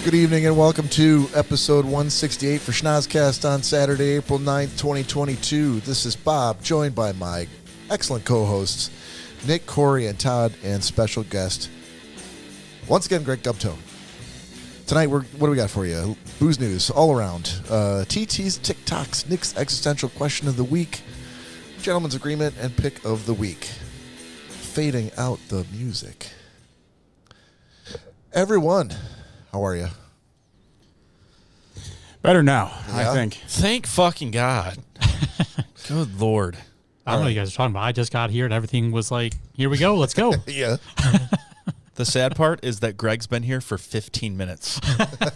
Good evening and welcome to episode 168 for Schnozzcast on Saturday, April 9th, 2022. This is Bob, joined by my excellent co-hosts, Nick, Cory, and Todd, and special guest, once again, Greg Gumtow. Tonight, what do we got for you? Booze news all around. TT's, TikToks, Nick's existential question of the week, gentleman's agreement, and pick of the week. Fading out the music. Everyone, how are you? Better now, Yeah. I think. Thank fucking God. Good Lord. I don't know what you guys are talking about. I just got here and everything was like, here we go, let's go. Yeah. The sad part is that Greg's been here for 15 minutes.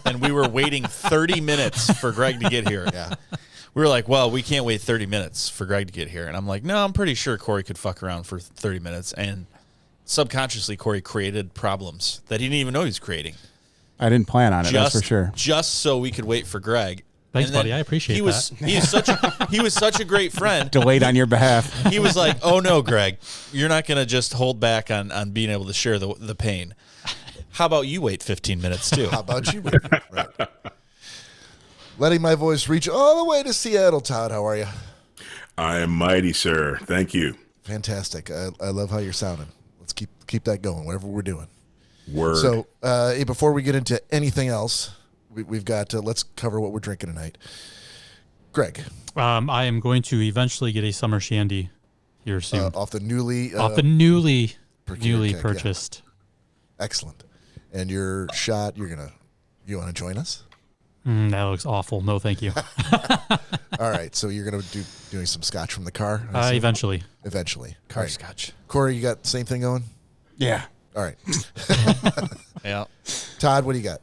And we were waiting 30 minutes for Greg to get here. Yeah. We were like, well, we can't wait 30 minutes for Greg to get here. And I'm like, no, I'm pretty sure Cory could fuck around for 30 minutes. And subconsciously, Cory created problems that he didn't even know he was creating. I didn't plan on it, that's for sure. Just so we could wait for Greg. Thanks, And then buddy. I appreciate that. He was such a great friend. Delayed on your behalf. He was like, oh, no, Greg, you're not going to just hold back on being able to share the pain. How about you wait 15 minutes, too? How about you? Right. Letting my voice reach all the way to Seattle. Todd, how are you? I am mighty, sir. Thank you. Fantastic. I love how you're sounding. Let's keep that going, whatever we're doing. Word. So hey, before we get into anything else, we've got let's cover what we're drinking tonight. Greg. I am going to eventually get a summer shandy here soon. Off the newly purchased. Yeah. Excellent. And your shot, you want to join us? That looks awful. No, thank you. All right, so you're gonna doing some scotch from the car. Eventually. Car Right. scotch. Cory, you got the same thing going? Yeah. All right. Yeah. Todd, what do you got?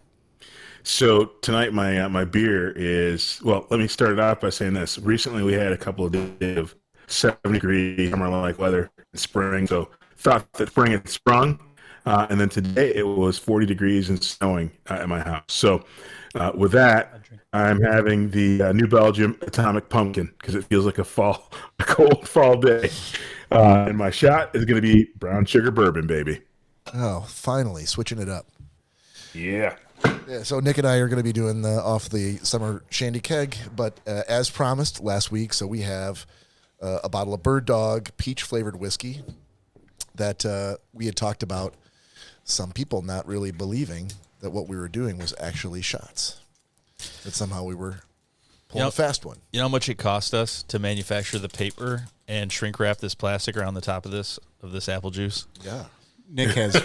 So tonight my beer is, well, let me start it off by saying this. Recently we had a couple of days of 70-degree summer-like weather in spring, so thought that spring had sprung. And then today it was 40 degrees and snowing at my house. So with that, I'm having the New Belgium Atomic Pumpkin because it feels like a cold fall day. And my shot is going to be brown sugar bourbon, baby. Oh, finally switching it up. Yeah. Yeah, so Nick and I are going to be doing off the summer shandy keg, but as promised last week, so we have a bottle of Bird Dog peach flavored whiskey that we had talked about. Some people not really believing that what we were doing was actually shots. That somehow we were pulling a fast one. You know how much it cost us to manufacture the paper and shrink wrap this plastic around the top of this apple juice? Yeah. Nick has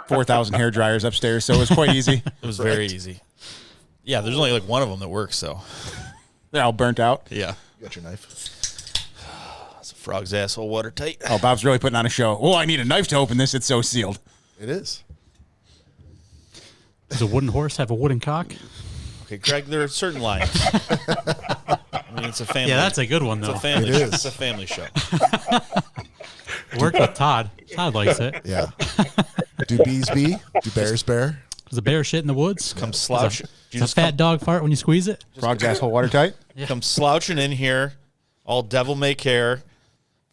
4,000 hair dryers upstairs, so it was quite easy. It was very easy. Yeah, there's only like one of them that works, so. They're all burnt out. Yeah. You got your knife? That's a frog's asshole watertight. Oh, Bob's really putting on a show. Oh, I need a knife to open this. It's so sealed. It is. Does a wooden horse have a wooden cock? Okay, Greg, there are certain lines. I mean, it's a family. Yeah, that's a good one, though. It's a family It show. is. It's a family show. Worked with Todd. Todd likes it. Yeah. Do bees bee? Do bears bear? Does a bear shit in the woods? Come slouch. Does a fat dog fart when you squeeze it? Frog's asshole watertight. Come slouching in here, all devil may care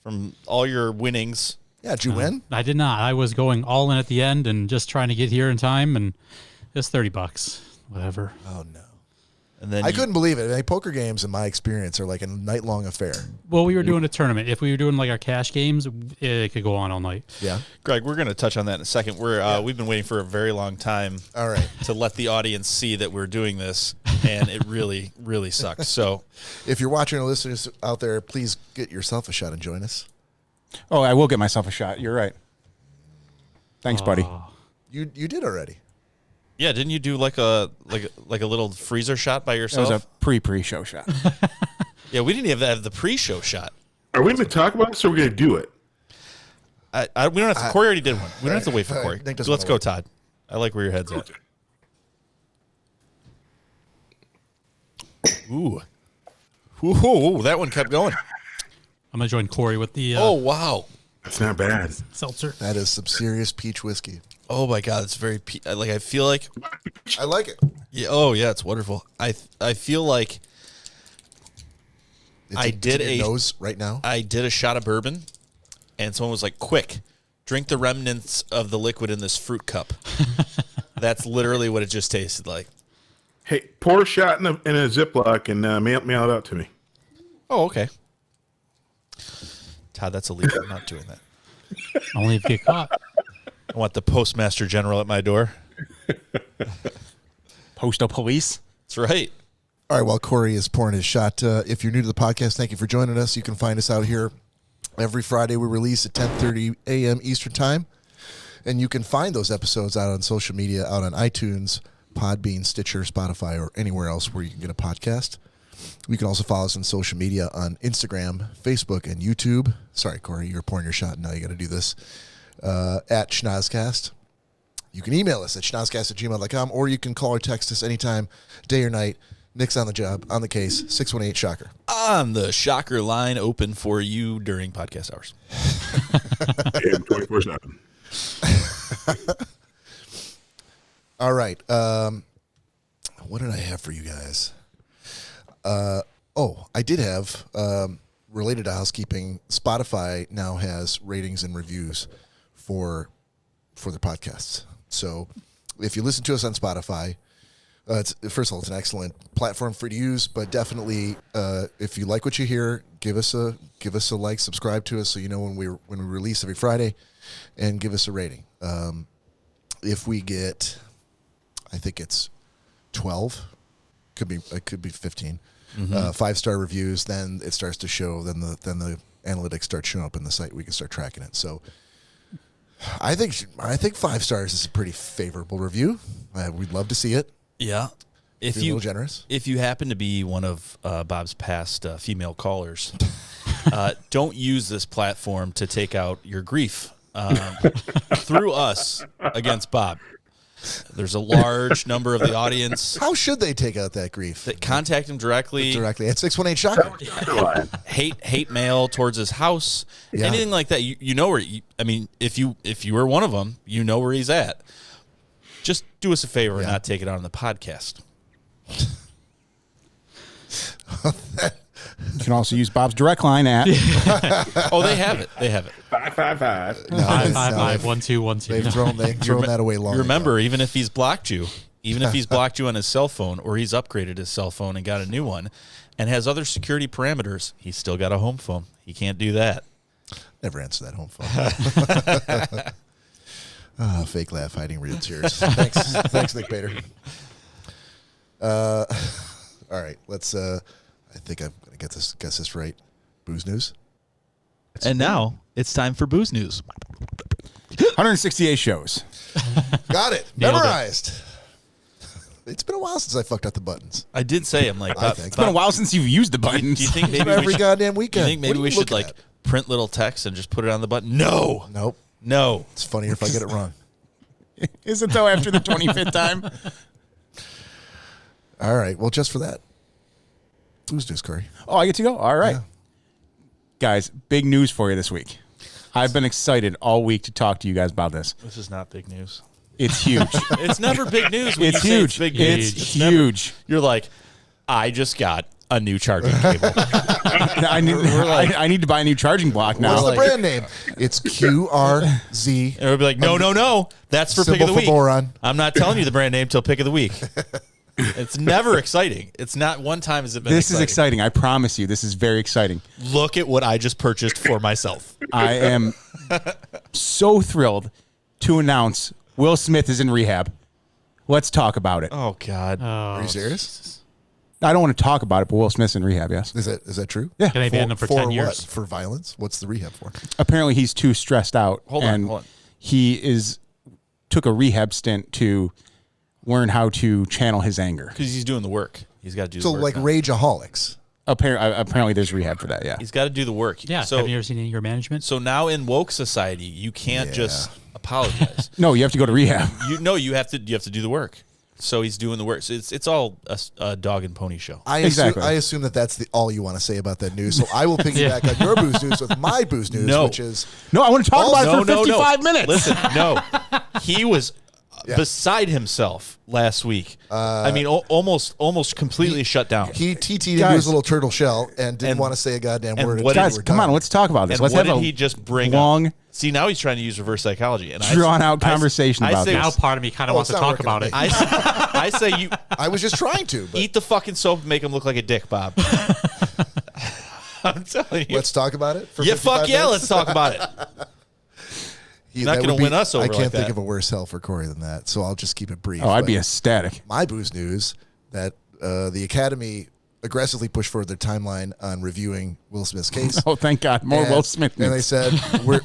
from all your winnings. Yeah, did you win? I did not. I was going all in at the end and just trying to get here in time, and it's $30. Whatever. Oh, no. And then I couldn't believe it. I mean, poker games, in my experience, are like a night-long affair. Well, we were doing a tournament. If we were doing like our cash games, it could go on all night. Yeah. Greg, we're going to touch on that in a second. We've been waiting for a very long time. All right. To let the audience see that we're doing this, and it really, really sucks. So, If you're watching or listeners out there, please get yourself a shot and join us. Oh, I will get myself a shot. You're right. Thanks, buddy. You did already. yeah, didn't you do like a little freezer shot by That yourself? was a pre-show shot. Yeah, we didn't even have the pre-show shot. Are we going to talk about this or are we going to do it? We don't have to. Cory already did one. We don't have to wait for all right, Cory. Nick doesn't Let's wanna go, wait. Todd. I like where your head's at. Ooh. Ooh, that one kept going. I'm going to join Cory with the Oh, wow. That's not bad. seltzer. That is some serious peach whiskey. Oh, my God. It's very, I feel like, I like it. yeah, oh, yeah, it's wonderful. I feel like It's in your nose right now. I did a shot of bourbon, and someone was like, quick, drink the remnants of the liquid in this fruit cup. That's literally what it just tasted like. Hey, pour a shot in a Ziploc and mail it out to me. Oh, okay. Todd, that's illegal. I'm not doing that. Only if you get caught. I want the postmaster general at my door. Postal police. That's right. All right, while Cory is pouring his shot, if you're new to the podcast, thank you for joining us. You can find us out here every Friday. We release at 10:30 a.m. Eastern Time. And you can find those episodes out on social media, out on iTunes, Podbean, Stitcher, Spotify, or anywhere else where you can get a podcast. You can also follow us on social media on Instagram, Facebook, and YouTube. Sorry, Cory, you're pouring your shot. Now you got to do this. At Schnozzcast. You can email us at schnozzcast@gmail.com, or you can call or text us anytime, day or night. Nick's on the job, on the case, 618-SHOCKER. On the Shocker line open for you during podcast hours. And 24/7. All right. What did I have for you guys? I did have, related to housekeeping, Spotify now has ratings and reviews for their podcasts. So if you listen to us on Spotify, first of all, it's an excellent platform for you to use, but definitely if you like what you hear, give us a like, subscribe to us so you know when we release every Friday, and give us a rating. If we get, I think it's 12, it could be 15. 5-star reviews, then it starts to show. Then the analytics start showing up in the site. We can start tracking it. So I think 5 stars is a pretty favorable review. We'd love to see it. Yeah. If Be a little generous. If you happen to be one of Bob's past female callers, don't use this platform to take out your grief through us against Bob. There's a large number of the audience. How should they take out that grief? That contact him directly At 618-SHOCKER. hate mail towards his house, Yeah. anything like that. You know where. If you were one of them, you know where he's at. Just do us a favor and not take it out on the podcast. You can also use Bob's direct line at. Oh, they have it. 555. No, 555-1212. They've thrown that away long Remember, ago. even if he's blocked you on his cell phone, or he's upgraded his cell phone and got a new one and has other security parameters, he's still got a home phone. He can't do that. Never answer that home phone. Fake laugh, hiding real tears. Thanks, Nick Bader. All right, let's. I think I'm gonna guess this right. Booze news. And now it's time for Booze News. 168 shows. Got it. Nailed it. Memorized. It's been a while since I fucked up the buttons. I did say, I'm like, I think. It's been a while since you've used the buttons. Do you think maybe Every goddamn do you weekend. think maybe What are we you should looking like at? print little text and just put it on the button? No. Nope. No. It's funnier if I get it wrong. Is it though after the 25th time? All right. Well, just for that. Booze news, Cory. Oh, I get to go? All right. Yeah. Guys, big news for you this week. I've been excited all week to talk to you guys about this. This is not big news. It's huge. It's never big news when It's you say huge. it's big news. It's never- huge. You're like, I just got a new charging cable. I need to buy a new charging block now. What's the brand name? It's QRZ. And we'll be like, no. That's for pick of the Symbol for week. boron. I'm not telling you the brand name till pick of the week. It's never exciting. It's not one time has it been This is exciting. I promise you. This is very exciting. Look at what I just purchased for myself. I am so thrilled to announce Will Smith is in rehab. Let's talk about it. Oh, God. Are you serious? I don't want to talk about it, but Will Smith's in rehab, yes. Is that true? Yeah. Can they ban them for 10 what? years? For violence? What's the rehab for? Apparently he's too stressed out. Hold and on. he took a rehab stint to learn how to channel his anger. Because he's doing the work. He's got to do So the work. like now. rageaholics. Apparently there's rehab for that, yeah. He's got to do the work. Yeah. So, have you ever seen anger management? so now in woke society, you can't just apologize. No, you have to go to rehab. You have to do the work. So he's doing the work. So it's all a dog and pony show. Exactly. I assume that's all you want to say about that news. So I will piggyback on your booze news with my booze news, No. which is No, I want to talk about it for No. 55 minutes. Listen, no. He was beside himself last week. I mean, almost completely shut down. He TT'd into his little turtle shell and didn't want to say a goddamn word. Guys, come on, let's talk about this. And Let's what have did a he just bring long, up? See, now he's trying to use reverse psychology. And drawn out conversation about Now this. part of me kind of wants to talk about it. I say you I was just trying to. But eat the fucking soap and make him look like a dick, Bob. I'm telling you. let's talk about it. For Yeah, 55 fuck yeah, minutes? let's talk about it. He's not gonna win us over I like can't think that. of a worse hell for Cory than that, so I'll just keep it brief. Oh, I'd be But ecstatic. my booze news that the Academy aggressively pushed forward their timeline on reviewing Will Smith's case. Oh, thank God. More And- Will Smith And they news. said, we're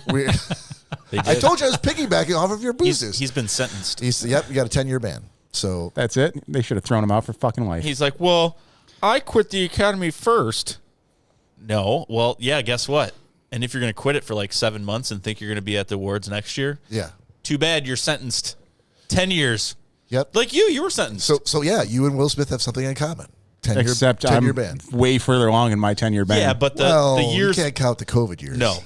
They I did. told you I was piggybacking off of your booze news. He's been sentenced. Yep, you got a 10-year ban. So That's it. They should have thrown him out for fucking life. He's like, well, I quit the Academy first. No. Well, yeah, guess what? And if you're going to quit it for like 7 months and think you're going to be at the awards next year, yeah. too bad you're sentenced 10 years. Yep. Like you were sentenced. So yeah, you and Will Smith have something in common. 10-year, Except 10-year I'm ban. way further along in my 10-year ban. yeah, but the years. you can't count the COVID years. No,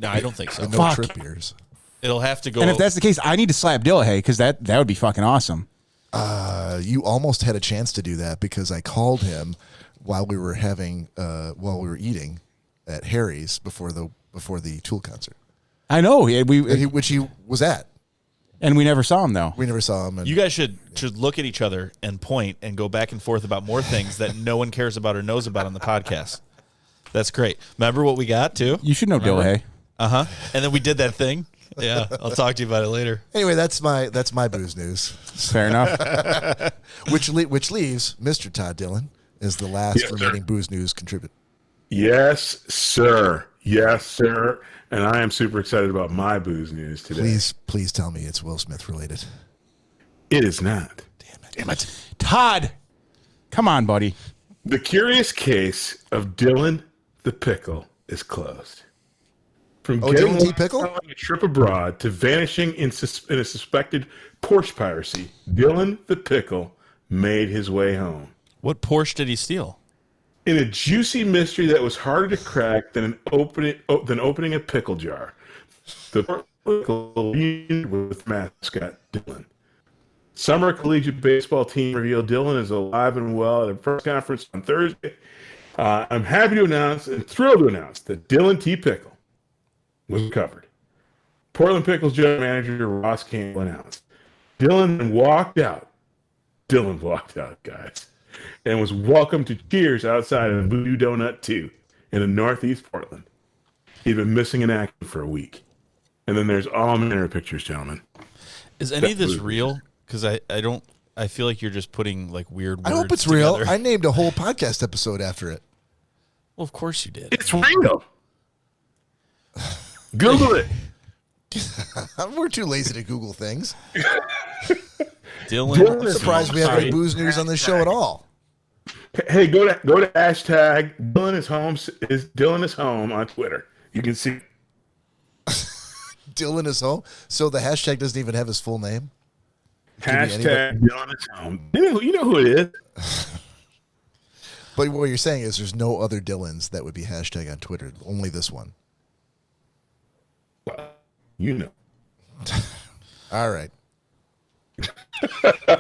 I don't think so. The no Fuck. trip years. It'll have to go. And if that's the case, I need to slap Dillahay because that would be fucking awesome. You almost had a chance to do that because I called him while we were eating at Harry's before the Tool concert, I know. which he was at. And we never saw him, though. We never saw him. And you guys should look at each other and point and go back and forth about more things that no one cares about or knows about on the podcast. That's great. Remember what we got, too? You should know Dillahay. Uh-huh. And then we did that thing. Yeah, I'll talk to you about it later. anyway, that's my booze news, Fair enough. which leaves Mr. Todd Dillon as the last Yes, remaining booze news contributor. Yes, sir. Yes, sir. And I am super excited about my booze news today. Please tell me it's Will Smith related. It is not. Damn it. Todd. Come on, buddy. The curious case of Dylan the Pickle is closed. From Dylan T. Pickle? on a trip abroad to vanishing in a suspected Porsche piracy, Dylan the Pickle made his way home. What Porsche did he steal? In a juicy mystery that was harder to crack than opening a pickle jar, the pickle reunited with mascot Dylan. Summer collegiate baseball team revealed Dylan is alive and well at a press conference on Thursday. I'm happy to announce and thrilled to announce that Dylan T. Pickle was recovered. Portland Pickles general manager Ross Campbell announced. Dylan walked out. Dylan walked out, guys, and was welcomed to cheers outside of Voodoo Donut 2 in Northeast Portland. He'd been missing in action for a week. And then there's all manner of pictures, gentlemen. Is any of this real? Because I feel like you're just putting like weird words I hope it's together. real. I named a whole podcast episode after it. Well, of course you did. It's real. Google it. We're too lazy to Google things. Dylan. I'm surprised we have any booze news on this show at all. Hey, go to hashtag Dylan is home on Twitter. You can see. Dylan is home. So the hashtag doesn't even have his full name. Hashtag Dylan is home. You know who it is. But what you're saying is there's no other Dylans that would be hashtag on Twitter. Only this one. You know. All right.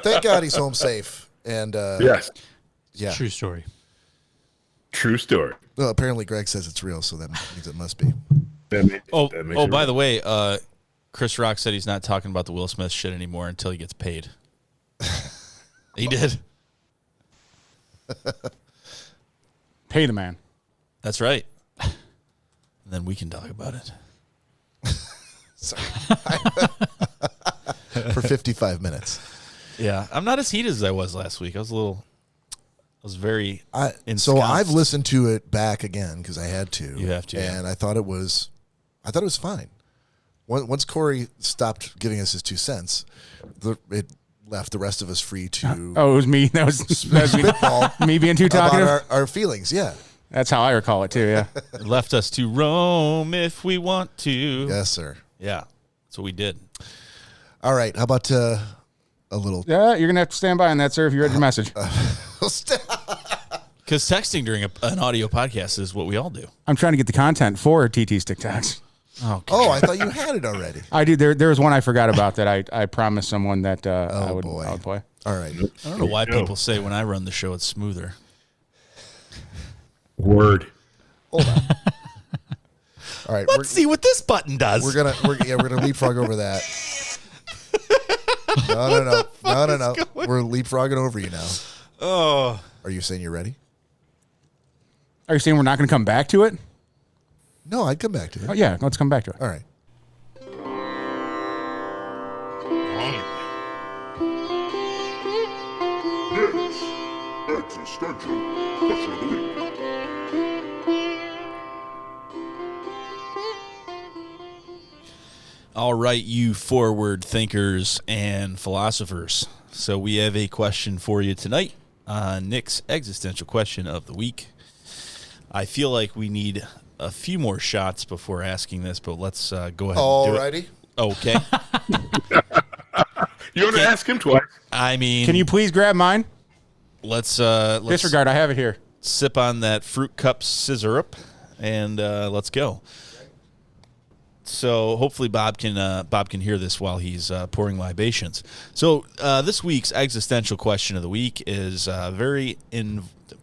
Thank God he's home safe. And Yes. yeah. True story. True story. Well, apparently Greg says it's real, so that means it must be. That makes Oh, that makes it by real. the way, Chris Rock said he's not talking about the Will Smith shit anymore until he gets paid. He did. Pay the man. That's right. And then we can talk about it. Sorry. For 55 minutes. Yeah, I'm not as heated as I was last week. I was very So ensconced. I've listened to it back again because I had to. You have to, yeah. And I thought it was fine. Once Cory stopped giving us his 2 cents, it left the rest of us free to Oh, it was me. That was spitball me being too about talkative. our feelings. Yeah. That's how I recall it, too, yeah. It left us to roam if we want to. Yes, sir. Yeah, that's what we did. All right. How about a little? Yeah, you're going to have to stand by on that, sir, if you read your message. Because texting during an audio podcast is what we all do. I'm trying to get the content for TT's TikToks. Oh, Oh, I thought you had it already. I do. There was one I forgot about that I promised someone that I would play. All right. I don't know why people say when I run the show it's smoother. Word. Hold on. All right. Let's see what this button does. We're gonna leapfrog over that. No. We're leapfrogging over you now. Oh. Are you saying you're ready? Are you saying we're not going to come back to it? No, I'd come back to it. Oh, yeah, let's come back to it. All right. Existential question of the week. All right, you forward thinkers and philosophers. So we have a question for you tonight on Nick's existential question of the week. I feel like we need a few more shots before asking this, but let's go ahead and do it. Alrighty. Okay. You want to ask him twice? I mean, Can you please grab mine? let's Disregard. I have it here. sip on that fruit cup scissorup and let's go. So hopefully Bob can hear this while he's pouring libations. So this week's existential question of the week is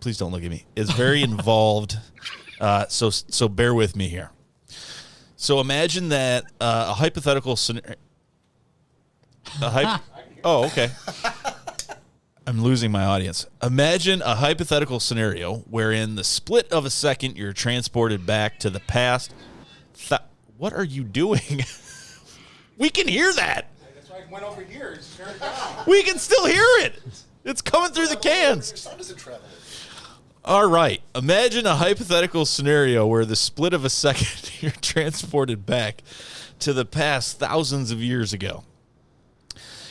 please don't look at me. It's very involved. So bear with me here. So imagine that a hypothetical scenario. Oh, okay. I'm losing my audience. Imagine a hypothetical scenario wherein the split of a second you're transported back to the past. What are you doing? We can hear that. That's why I went over here. Just turn it down. We can still hear it. It's coming through the cans. All right. Imagine a hypothetical scenario where the split of a second you're transported back to the past thousands of years ago.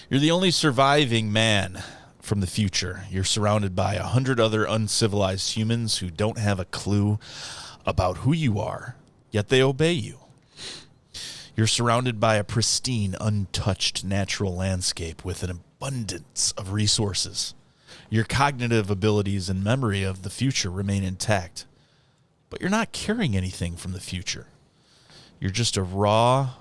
You're the only surviving man from the future. You're surrounded by 100 other uncivilized humans who don't have a clue about who you are, yet they obey you. You're surrounded by a pristine, untouched natural landscape with an abundance of resources. Your cognitive abilities and memory of the future remain intact, but you're not carrying anything from the future. You're just a raw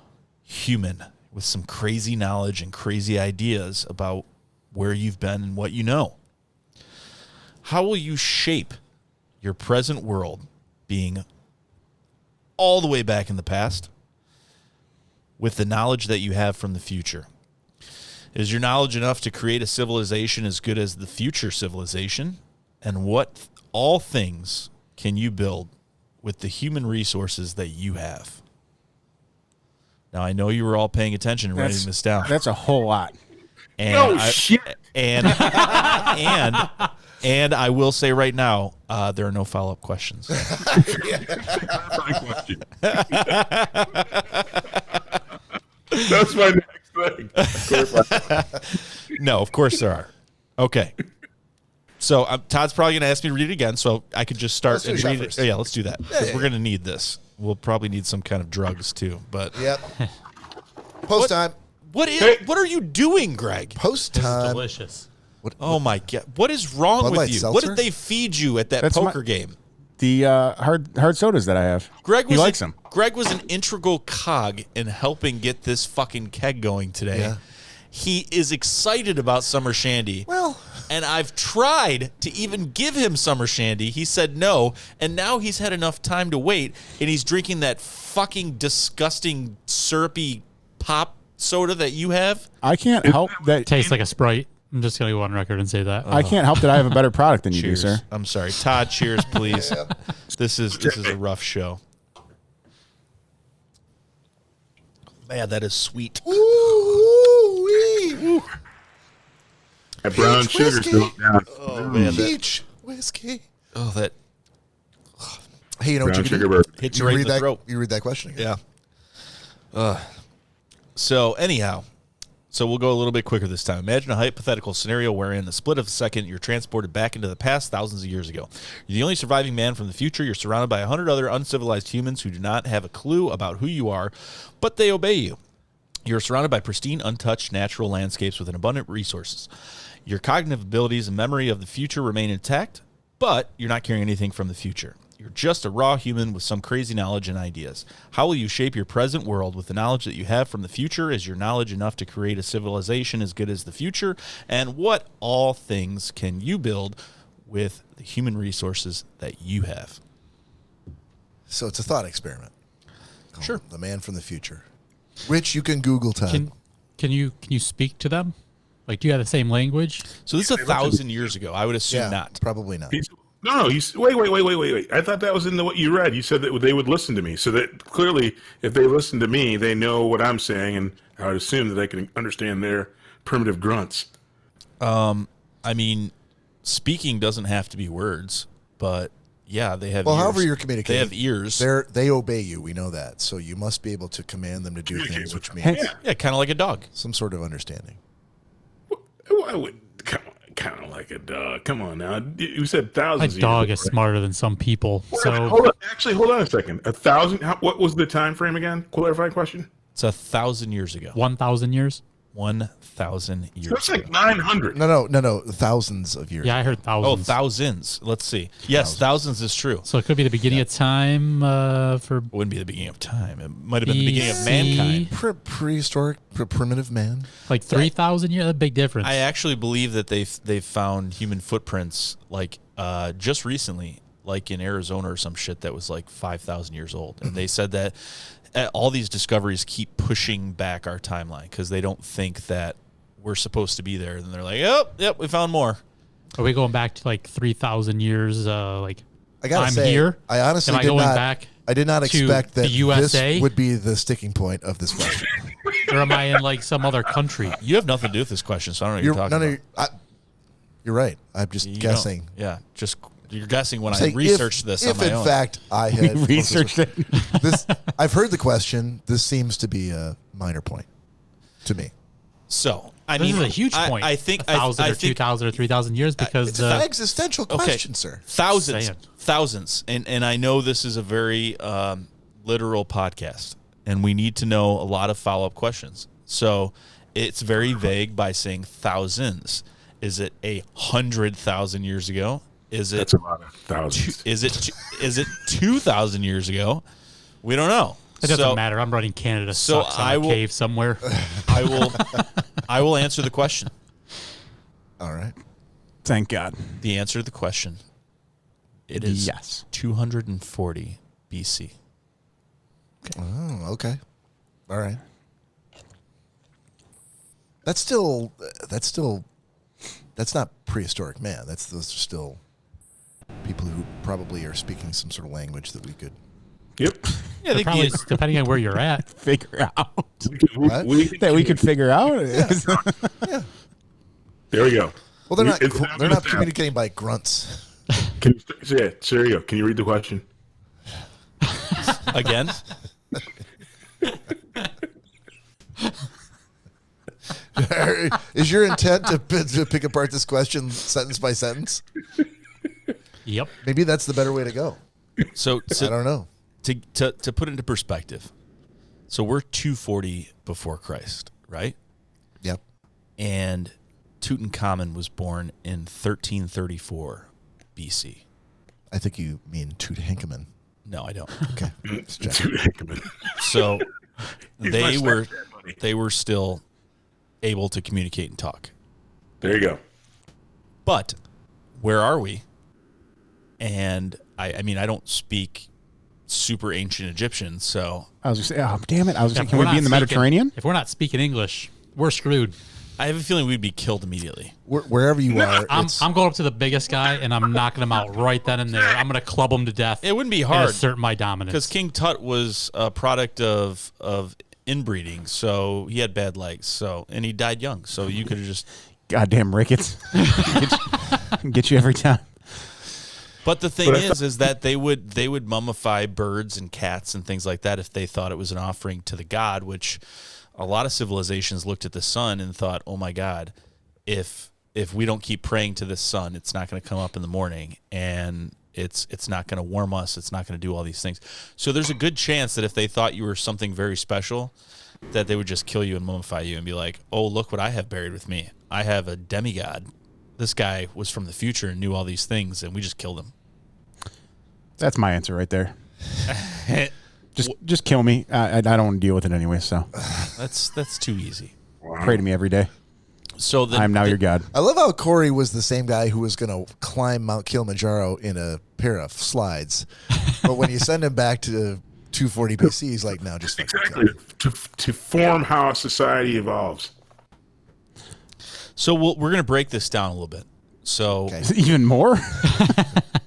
human with some crazy knowledge and crazy ideas about where you've been and what you know. How will you shape your present world, being all the way back in the past, with the knowledge that you have from the future? Is your knowledge enough to create a civilization as good as the future civilization? And what all things can you build with the human resources that you have? Now, I know you were all paying attention and writing this down. That's a whole lot. And shit. And I will say right now, there are no follow-up questions. That's my next thing. No, of course there are. Okay. So Todd's probably going to ask me to read it again, so I could just start Let's do and a shot read first. it. Oh, yeah, let's do that. 'Cause Yeah. we're going to need this. We'll probably need some kind of drugs too. But Yep. Post time. what are you doing, Greg? Post This is time. delicious. Oh my God! What is wrong Bud with Light you? seltzer? What did they feed you at that That's poker game? The hard sodas that I have. Greg was he likes them. Greg was an integral cog in helping get this fucking keg going today. Yeah. He is excited about Summer Shandy. Well, And I've tried to even give him Summer Shandy. He said no, and now he's had enough time to wait, and he's drinking that fucking disgusting syrupy pop soda that you have. I can't help that. Tastes like a Sprite. I'm just going to go on record and say that. I can't help that I have a better product than you do, Cheers. sir. I'm sorry. Todd, cheers, please. This is a rough show. Man, that is sweet. ooh, That brown Peach sugar's whiskey. going down. Oh, man. peach whiskey. Oh, that Hey, you know what Brown you can sugar do? burp. hits You you right in read the that. throat. You read that question again. Yeah. So anyhow, we'll go a little bit quicker this time. Imagine a hypothetical scenario wherein the split of a second you're transported back into the past thousands of years ago. You're the only surviving man from the future. You're surrounded by 100 other uncivilized humans who do not have a clue about who you are, but they obey you. You're surrounded by pristine, untouched natural landscapes with an abundant resources. Your cognitive abilities and memory of the future remain intact, but you're not carrying anything from the future. You're just a raw human with some crazy knowledge and ideas. How will you shape your present world with the knowledge that you have from the future? Is your knowledge enough to create a civilization as good as the future? And what all things can you build with the human resources that you have? So it's a thought experiment. Sure. The man from the future. Which you can Google, Todd. Can you speak to them? Like, do you have the same language? So this is 1,000 years ago. I would assume Yeah, not. probably not. Wait. I thought that was in what you read. You said that they would listen to me. So that clearly, if they listen to me, they know what I'm saying, and I would assume that they can understand their primitive grunts. I mean, speaking doesn't have to be words, but yeah, they have Well, ears. however you're communicating. They have ears. They obey you. We know that. So you must be able to command them to do things, which means Yeah, kind of like a dog. some sort of understanding. I would kind of like a dog. Come on now. You said My thousands. dog of is years, right? smarter than some people. So Hold on a second. 1,000. What was the time frame again? Clarifying question. It's 1,000 years ago. 1,000 years. 1,000 years That's ago. like 900. No. Thousands of years. Yeah, I heard Oh, thousands. thousands. Let's see. Yes, thousands is true. So it could be the beginning of time for It wouldn't be the beginning of time. It might have been the beginning of BC. mankind. Prehistoric, primitive man. like 3,000 years. A big difference. I actually believe that they've found human footprints like just recently, like in Arizona or some shit that was like 5,000 years old, and they said that all these discoveries keep pushing back our timeline because they don't think that we're supposed to be there. And they're like, yep, we found more. Are we going back to like 3,000 years? Like I gotta I'm say, here. I honestly Am I did going not. back I did not to expect that the USA? this would be the sticking point of this question. or am I in like some other country? You have nothing to do with this question, so I don't know what you're talking about. You're right. I'm just You guessing. don't. Yeah, just you're guessing when I Saying researched this on if my in own. fact I had Researched it. this, I've heard the question. This seems to be a minor point to me. So I This mean, is a huge point. I think 1,000 I or think 2,000 or 3,000 years because It's an existential question, sir. thousands, and I know this is a very literal podcast, and we need to know a lot of follow-up questions. So it's very vague by saying thousands. Is it 100,000 years ago? Is it That's a lot of thousands. is it 2,000 years ago? We don't know. it doesn't So matter. I'm running Canada so sucks on I a will- cave somewhere. I will answer the question. All right. Thank God. The answer to the question, it is Yes. 240 BC. Oh, okay. All right. That's not prehistoric man. Those are still people who probably are speaking some sort of language that we could. Yep. Yeah, they Probably get, depending on where you're at. Figure out What? that we could figure out. Yeah. There we go. Well, they're not. It's They're not communicating by grunts. Can you, yeah, there you go. Can you read the question? again. Is your intent to pick apart this question sentence by sentence? Yep. Maybe that's the better way to go. So I don't know. to put it into perspective, so we're 240 before Christ, right? Yep. And Tutankhamun was born in 1334 BC. I think you mean Tutankhamun. No, I don't. Okay. Just checking. So He's they my were stepdad, buddy. they were still able to communicate and talk. There you go. But where are we? And I mean, I don't speak super ancient Egyptian, so I was just saying, oh, damn it. I was just If saying, can we're we not be in the speaking- Mediterranean? If we're not speaking English, we're screwed. I have a feeling we'd be killed immediately. Wherever you are, I'm going up to the biggest guy and I'm knocking him out right then and there. I'm going to club him to death. It wouldn't be and hard assert my dominance. because King Tut was a product of inbreeding, so he had bad legs, and he died young. So you could have just. Goddamn rickets. Get you every time. But the thing is that they would mummify birds and cats and things like that if they thought it was an offering to the god, which a lot of civilizations looked at the sun and thought, oh my God, if we don't keep praying to this sun, it's not going to come up in the morning and it's not going to warm us. It's not going to do all these things. So there's a good chance that if they thought you were something very special, that they would just kill you and mummify you and be like, oh, look what I have buried with me. I have a demigod. This guy was from the future and knew all these things, and we just killed him. That's my answer right there. Just kill me. I don't want to deal with it anyway. So That's too easy. pray to me every day. So I'm now your God. I love how Cory was the same guy who was going to climb Mount Kilimanjaro in a pair of slides. But when you send him back to 240 BC, he's like, no, just fucking kill Exactly. me. To form how a society evolves. So we're going to break this down a little bit. So, Okay. Even more?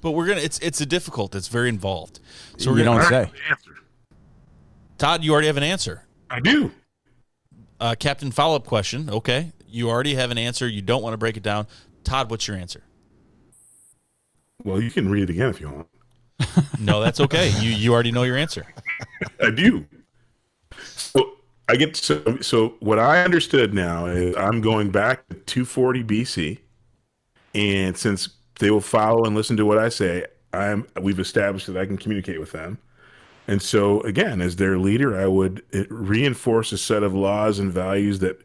but we're gonna. It's a difficult. It's very involved. So we're You gonna, don't I already say. have an answer. Todd, you already have an answer. I do. Captain, follow-up question. Okay, you already have an answer. You don't want to break it down. Todd, what's your answer? Well, you can read it again if you want. No, that's okay. You already know your answer. I do. So I get so what I understood now is I'm going back to 240 BC, and since they will follow and listen to what I say, we've established that I can communicate with them. And so again, as their leader, I would reinforce a set of laws and values that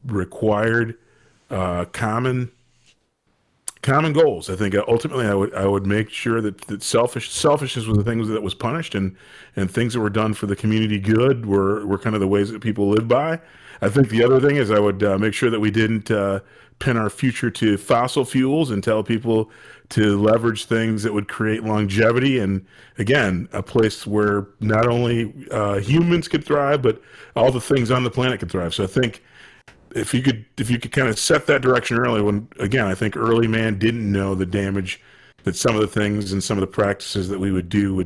required common goals. I think ultimately I would make sure that selfishness was the things that was punished, and things that were done for the community good were kind of the ways that people live by. I think the other thing is I would make sure that we didn't pin our future to fossil fuels and tell people to leverage things that would create longevity, and again, a place where not only humans could thrive, but all the things on the planet could thrive. So I think if you could kind of set that direction early, when again, I think early man didn't know the damage that some of the things and some of the practices that we would do,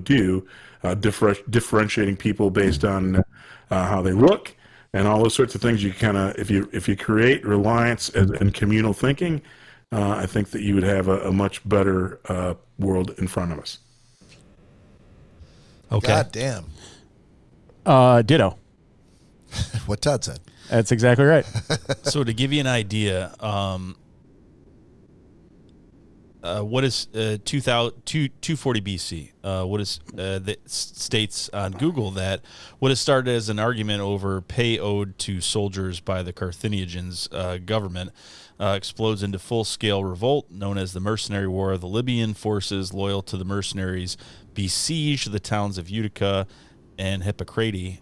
differentiating people based on how they look and all those sorts of things. You kind of, if you create reliance and communal thinking, I think that you would have a much better world in front of us. Okay. God damn. Ditto. What Todd said. That's exactly right. So to give you an idea, what is 240 BC? What is that states on Google that what has started as an argument over pay owed to soldiers by the Carthaginians government explodes into full-scale revolt known as the Mercenary War. The Libyan forces loyal to the mercenaries besiege the towns of Utica and Hippocrate,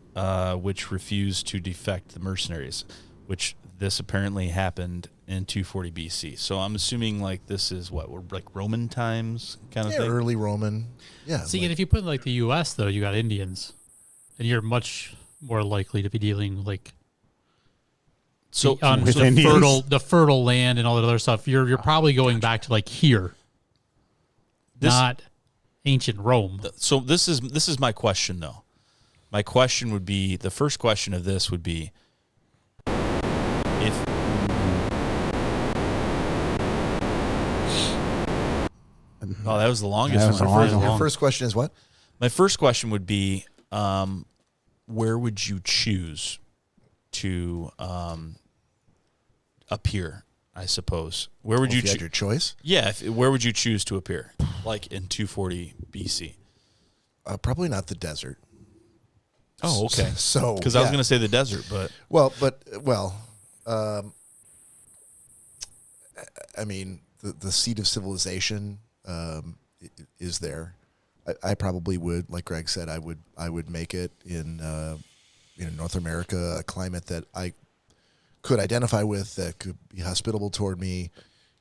which refused to defect the mercenaries, which this apparently happened in 240 BC. So I'm assuming like this is what we're like Roman times kind of thing. Early Roman. Yeah. See, and if you put like the U.S. though, you got Indians, and you're much more likely to be dealing like on with the Indians. fertile land and all that other stuff. You're probably going back to like here, not ancient Rome. So this is my question though. My question would be, the first question of this would be, if that was the longest That was one. long. Your first question is what? My first question would be, where would you choose to appear? I suppose. Where would If you had your choice? Yeah, where would you choose to appear? Like in 240 BC. Probably not the desert. Oh, okay. So Because I was going to say the desert, but I mean, the seat of civilization is there. I probably would, like Greg said, I would make it in North America, a climate that I could identify with, that could be hospitable toward me,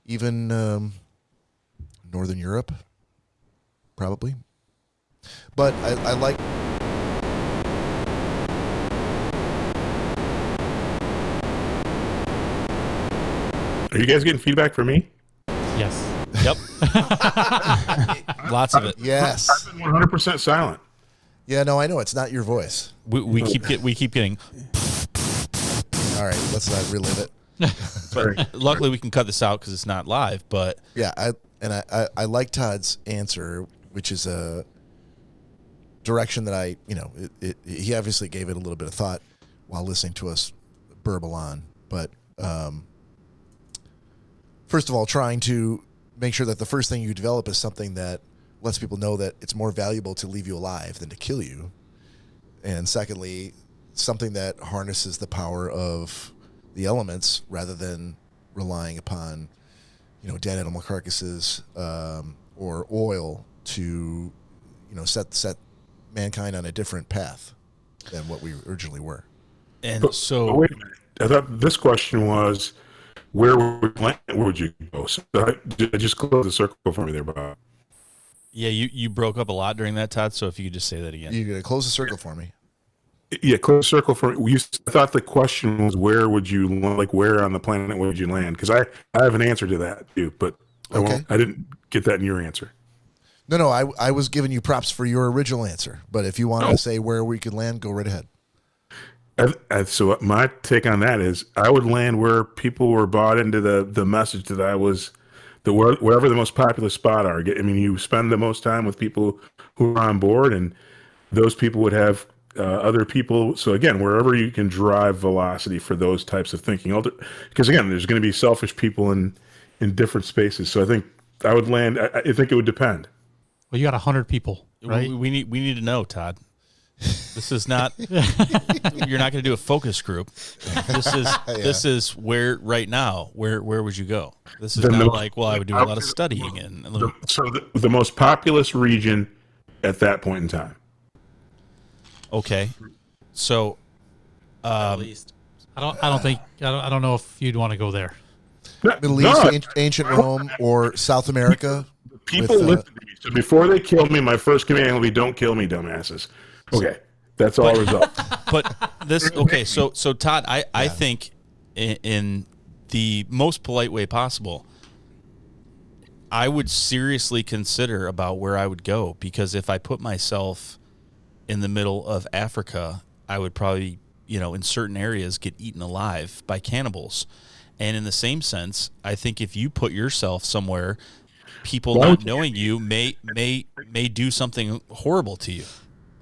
even Northern Europe, probably. But I like. Are you guys getting feedback from me? Yes. yep. Lots of it. Yes. I've been 100% silent. Yeah, no, I know it's not your voice. We keep getting. All right, let's not relive it. Sorry. Luckily, we can cut this out because it's not live. But Yeah, I like Todd's answer, which is a direction that he obviously gave it a little bit of thought while listening to us burble on. But first of all, trying to make sure that the first thing you develop is something that lets people know that it's more valuable to leave you alive than to kill you. And secondly, something that harnesses the power of the elements rather than relying upon, dead animal carcasses or oil to, set mankind on a different path than what we originally were. And But so, wait a minute. I thought this question was, where would you go? So I just close the circle for me there, Bob. yeah, you broke up a lot during that, Todd. So if you could just say that again. You're going to close the circle for me. Yeah, close the circle for me. I thought the question was, where would you, where on the planet would you land? Because I have an answer to that too, but Okay. I didn't get that in your answer. No, I was giving you props for your original answer. But if you want to say where we could land, go right ahead. So my take on that is, I would land where people were bought into the message that I was wherever the most popular spot are. I mean, you spend the most time with people who are on board, and those people would have other people. So again, wherever you can drive velocity for those types of thinking, because again, there's going to be selfish people in different spaces. So I think I would land. I think it would depend. Well, you got 100 people, right? We need to know, Todd. This is not. You're not going to do a focus group. This is where right now. Where would you go? This is not like, well, I would do a lot of studying and. The most populous region at that point in time. Okay, so At least. I don't know if you'd want to go there. Middle East, ancient Rome, or South America. People listen to me. So before they kill me, my first command will be, "Don't kill me, dumbasses." Okay, that's all result. But this okay. So Todd, I think in the most polite way possible, I would seriously consider about where I would go, because if I put myself in the middle of Africa, I would probably, in certain areas get eaten alive by cannibals. And in the same sense, I think if you put yourself somewhere, people not knowing you may do something horrible to you.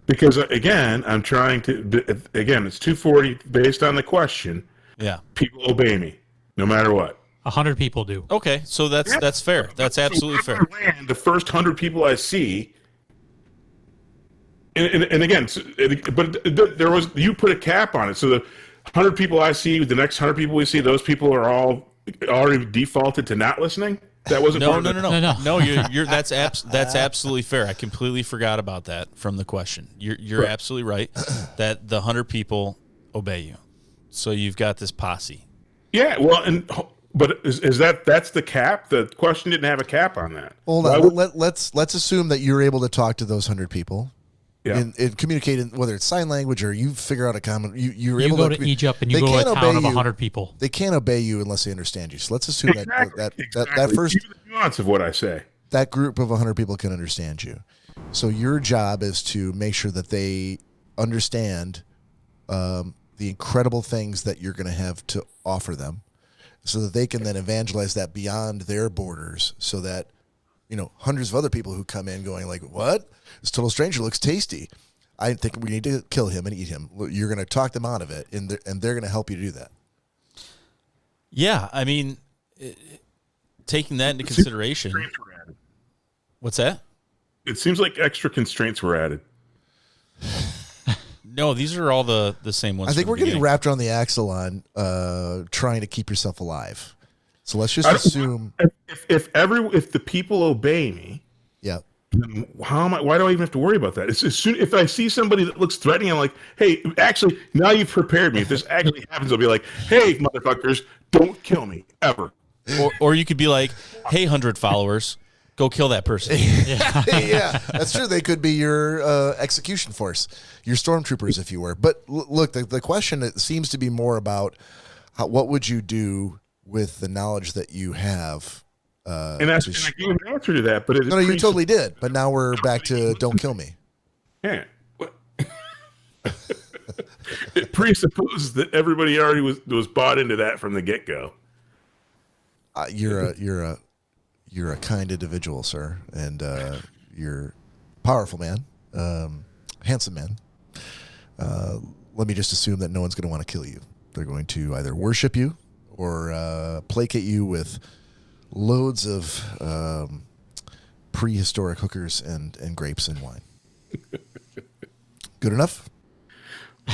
Because again, I'm trying to. Again, it's 240 based on the question. Yeah. People obey me, no matter what. 100 people do. Okay, so that's fair. That's absolutely fair. Land the first 100 people I see. And again, but there was, you put a cap on it. So the 100 people I see, the next 100 people we see, those people are all already defaulted to not listening. That wasn't No. You're that's absolutely fair. I completely forgot about that from the question. You're absolutely right that the 100 people obey you. So you've got this posse. Yeah, well, but is that's the cap? The question didn't have a cap on that. Hold on. Let's assume that you're able to talk to those 100 people. Yeah. And communicate in, whether it's sign language or you figure out a common. You're You able go to to Egypt and you they go to a can't town obey of you. 100 people. They can't obey you unless they understand you. So let's assume that first Even the nuance of what I say. that group of 100 people can understand you. So your job is to make sure that they understand the incredible things that you're going to have to offer them, so that they can then evangelize that beyond their borders, so that hundreds of other people who come in going like, what? This total stranger looks tasty. I think we need to kill him and eat him. You're going to talk them out of it, and they're going to help you do that. Yeah, I mean, taking that into consideration. What's that? It seems like extra constraints were added. No, these are all the same ones. I think from we're the getting beginning. wrapped around the axle on trying to keep yourself alive. So let's just assume. If the people obey me, Yeah. then why do I even have to worry about that? It's as soon if I see somebody that looks threatening, I'm like, hey, actually, now you've prepared me. If this actually happens, I'll be like, hey, motherfuckers, don't kill me ever. Or you could be like, hey, 100 followers, go kill that person. Yeah, that's true. They could be your execution force, your stormtroopers, if you were. But look, the question it seems to be more about what would you do with the knowledge that you have. And I gave an answer to that, but No, you totally did. But now we're back to don't kill me. Yeah. It presupposes that everybody already was bought into that from the get go. You're a kind individual, sir, and you're a powerful man, handsome man. Let me just assume that no one's going to want to kill you. They're going to either worship you or placate you with loads of prehistoric hookers and grapes and wine. Good enough?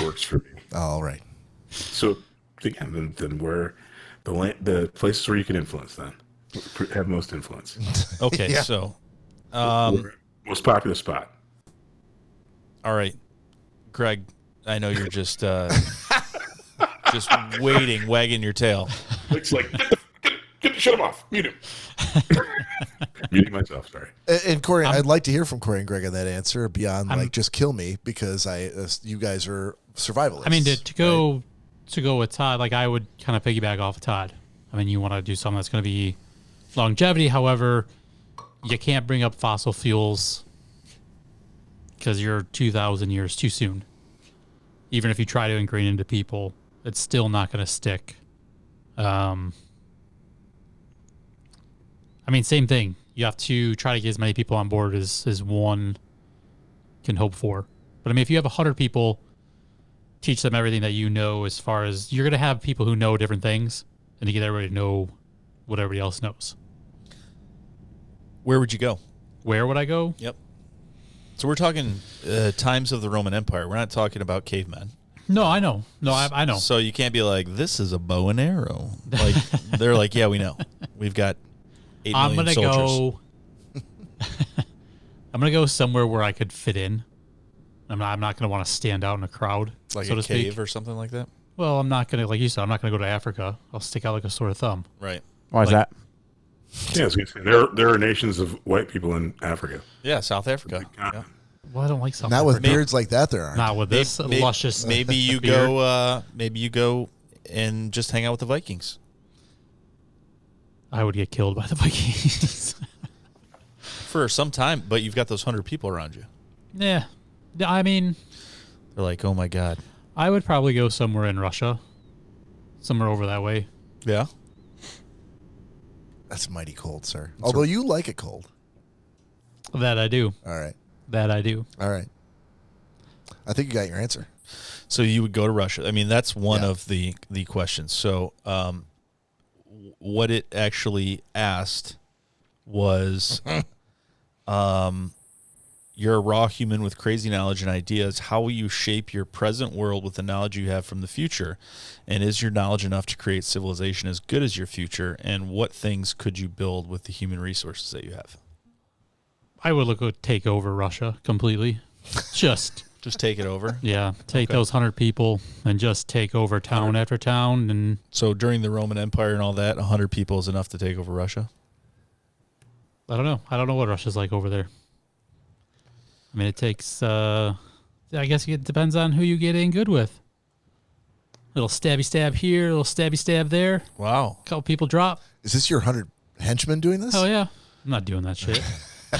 Works for me. All right. So again, then where the places where you can influence then have most influence. Okay, Yeah. so Where Most popular spot. All right, Greg, I know you're just waiting, wagging your tail. It's like, shut him off. Mute him. Muting myself, sorry. And Cory, I'd like to hear from Cory and Greg on that answer beyond like just kill me because you guys are survivalists. I mean, to go with Todd, like I would kind of piggyback off of Todd. I mean, you want to do something that's going to be longevity. However, you can't bring up fossil fuels because you're 2,000 years too soon. Even if you try to ingrain into people, it's still not going to stick. I mean, same thing. You have to try to get as many people on board as one can hope for. But I mean, if you have 100 people, teach them everything that you know as far as you're going to have people who know different things and to get everybody to know what everybody else knows. Where would you go? Where would I go? Yep. So we're talking times of the Roman Empire. We're not talking about cavemen. No, I know. No, I know. So you can't be like, this is a bow and arrow. Like they're like, yeah, we know. We've got 8 million soldiers. I'm gonna go somewhere where I could fit in. I'm not gonna want to stand out in a crowd, Like so a to cave speak. or something like that. Well, I'm not gonna, like you said, I'm not gonna go to Africa. I'll stick out like a sore thumb. Right. Why is that? Yeah, I was gonna say, there are nations of white people in Africa. Yeah, South Africa. Yeah. Well, I don't like South not with Africa. beards like that. There aren't. Not with this luscious. Maybe you beard. go. Maybe you go and just hang out with the Vikings. I would get killed by the Vikings. For some time, but you've got those 100 people around you. Yeah, I mean, They're like, oh my god. I would probably go somewhere in Russia, somewhere over that way. Yeah. That's mighty cold, sir. Although you like it cold. That I do. All right. That I do. All right. I think you got your answer. So you would go to Russia. I mean, that's one Yeah. of the questions. So, what it actually asked was, you're a raw human with crazy knowledge and ideas. How will you shape your present world with the knowledge you have from the future? And is your knowledge enough to create civilization as good as your future? And what things could you build with the human resources that you have? I would look to take over Russia completely. Just take it over. yeah, take those 100 people and just take over town after town. And So during the Roman Empire and all that, 100 people is enough to take over Russia? I don't know. I don't know what Russia's like over there. I mean, it takes. I guess it depends on who you get in good with. Little stabby stab here, little stabby stab there. Wow. Couple people drop. Is this your 100 henchmen doing this? Oh yeah, I'm not doing that shit.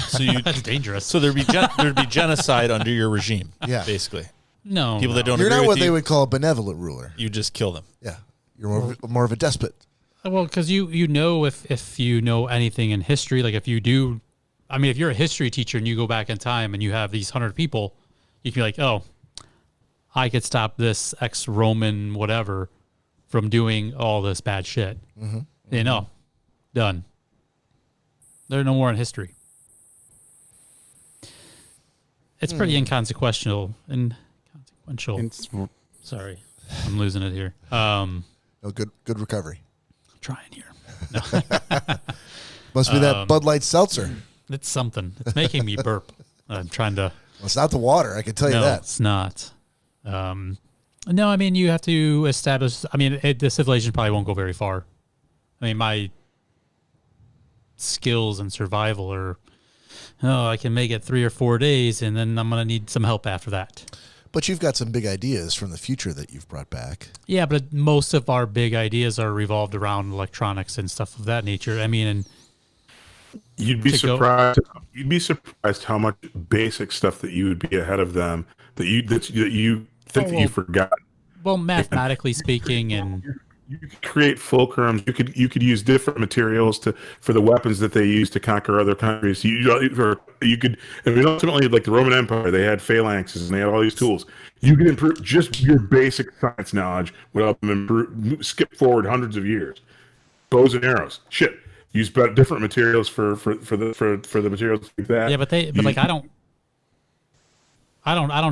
So you That's dangerous. So there'd be genocide under your regime. Yeah. Basically, no, people that don't You're agree not with what you, they would call a benevolent ruler. you just kill them. Yeah. You're more of a despot. Well, because you know if you know anything in history, like if you do, I mean, if you're a history teacher and you go back in time and you have these 100 people, you can be like, oh, I could stop this ex-Roman whatever from doing all this bad shit. Mm-hmm. You know, done. They're no more in history. It's pretty inconsequential. Sorry, I'm losing it here. No, good recovery. I'm trying here. Must be that Bud Light seltzer. It's something. It's making me burp. I'm trying to. Well, it's not the water. I can tell you No, that. it's not. No, I mean, you have to establish. I mean, the civilization probably won't go very far. I mean, my skills and survival are, I can make it 3 or 4 days, and then I'm going to need some help after that. But you've got some big ideas from the future that you've brought back. Yeah, but most of our big ideas are revolved around electronics and stuff of that nature. I mean, and You'd be to go- surprised. You'd be surprised how much basic stuff that you would be ahead of them that you think that you forgot. well, mathematically speaking, and You could create fulcrums. You could use different materials for the weapons that they use to conquer other countries. You could. I mean, ultimately, like the Roman Empire, they had phalanxes and they had all these tools. You could improve just your basic science knowledge without them skip forward hundreds of years. Bows and arrows, shit. Use different materials for the materials like that. yeah, but like I don't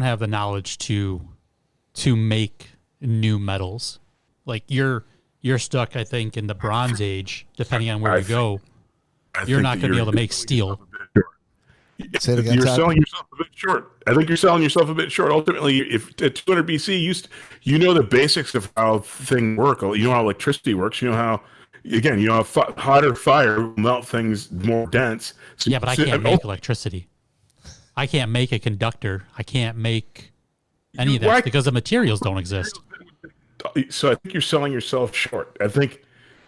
have the knowledge to make new metals. Like you're stuck, I think, in the Bronze Age. Depending on where you go, you're not going to be able to make steel. Say it again, You're Todd. selling yourself a bit short. I think you're selling yourself a bit short. Ultimately, if at 200 BC, you know the basics of how things work. You know how electricity works. You know how, again, you know how hotter fire will melt things more dense. So, Yeah, but I can't make electricity. I can't make a conductor. I can't make any of that because the materials don't exist. So I think you're selling yourself short. I think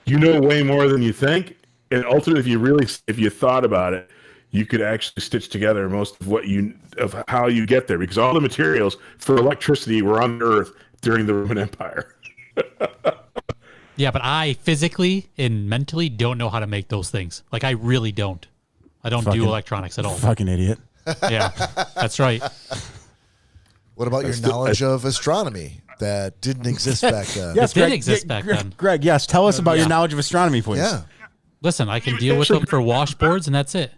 you know way more than you think, and ultimately, if you thought about it, you could actually stitch together most of how you get there, because all the materials for electricity were on Earth during the Roman Empire. Yeah, but I physically and mentally don't know how to make those things. Like, I really don't. I don't do electronics at all. Fucking idiot. Yeah, that's right. What about your knowledge of astronomy that didn't exist back then? It did exist back then. Greg, yes. Tell us about your knowledge of astronomy, please. Yeah. Listen, I can deal with them for washboards, and that's it.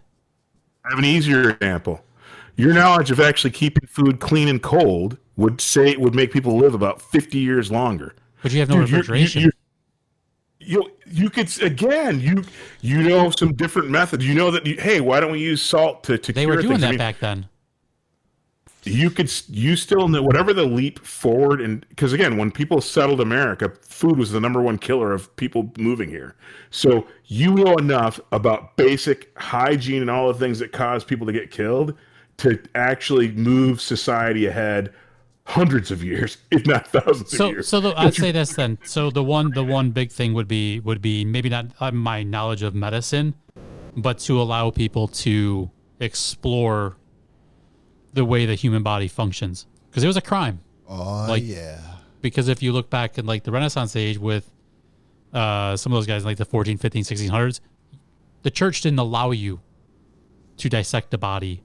I have an easier example. Your knowledge of actually keeping food clean and cold would make people live about 50 years longer. But you have no refrigeration. You could, again, you know some different methods. You know that, hey, why don't we use salt to They cure were doing things? that back then. You still know whatever the leap forward, and because again, when people settled America, food was the number one killer of people moving here. So you know enough about basic hygiene and all the things that cause people to get killed to actually move society ahead hundreds of years, if not thousands of years. So I'd say this then. So the one big thing would be maybe not my knowledge of medicine, but to allow people to explore the way the human body functions, because it was a crime. Oh, yeah. Because if you look back in like the Renaissance age with some of those guys in like the 14, 15, 1600s, the church didn't allow you to dissect the body.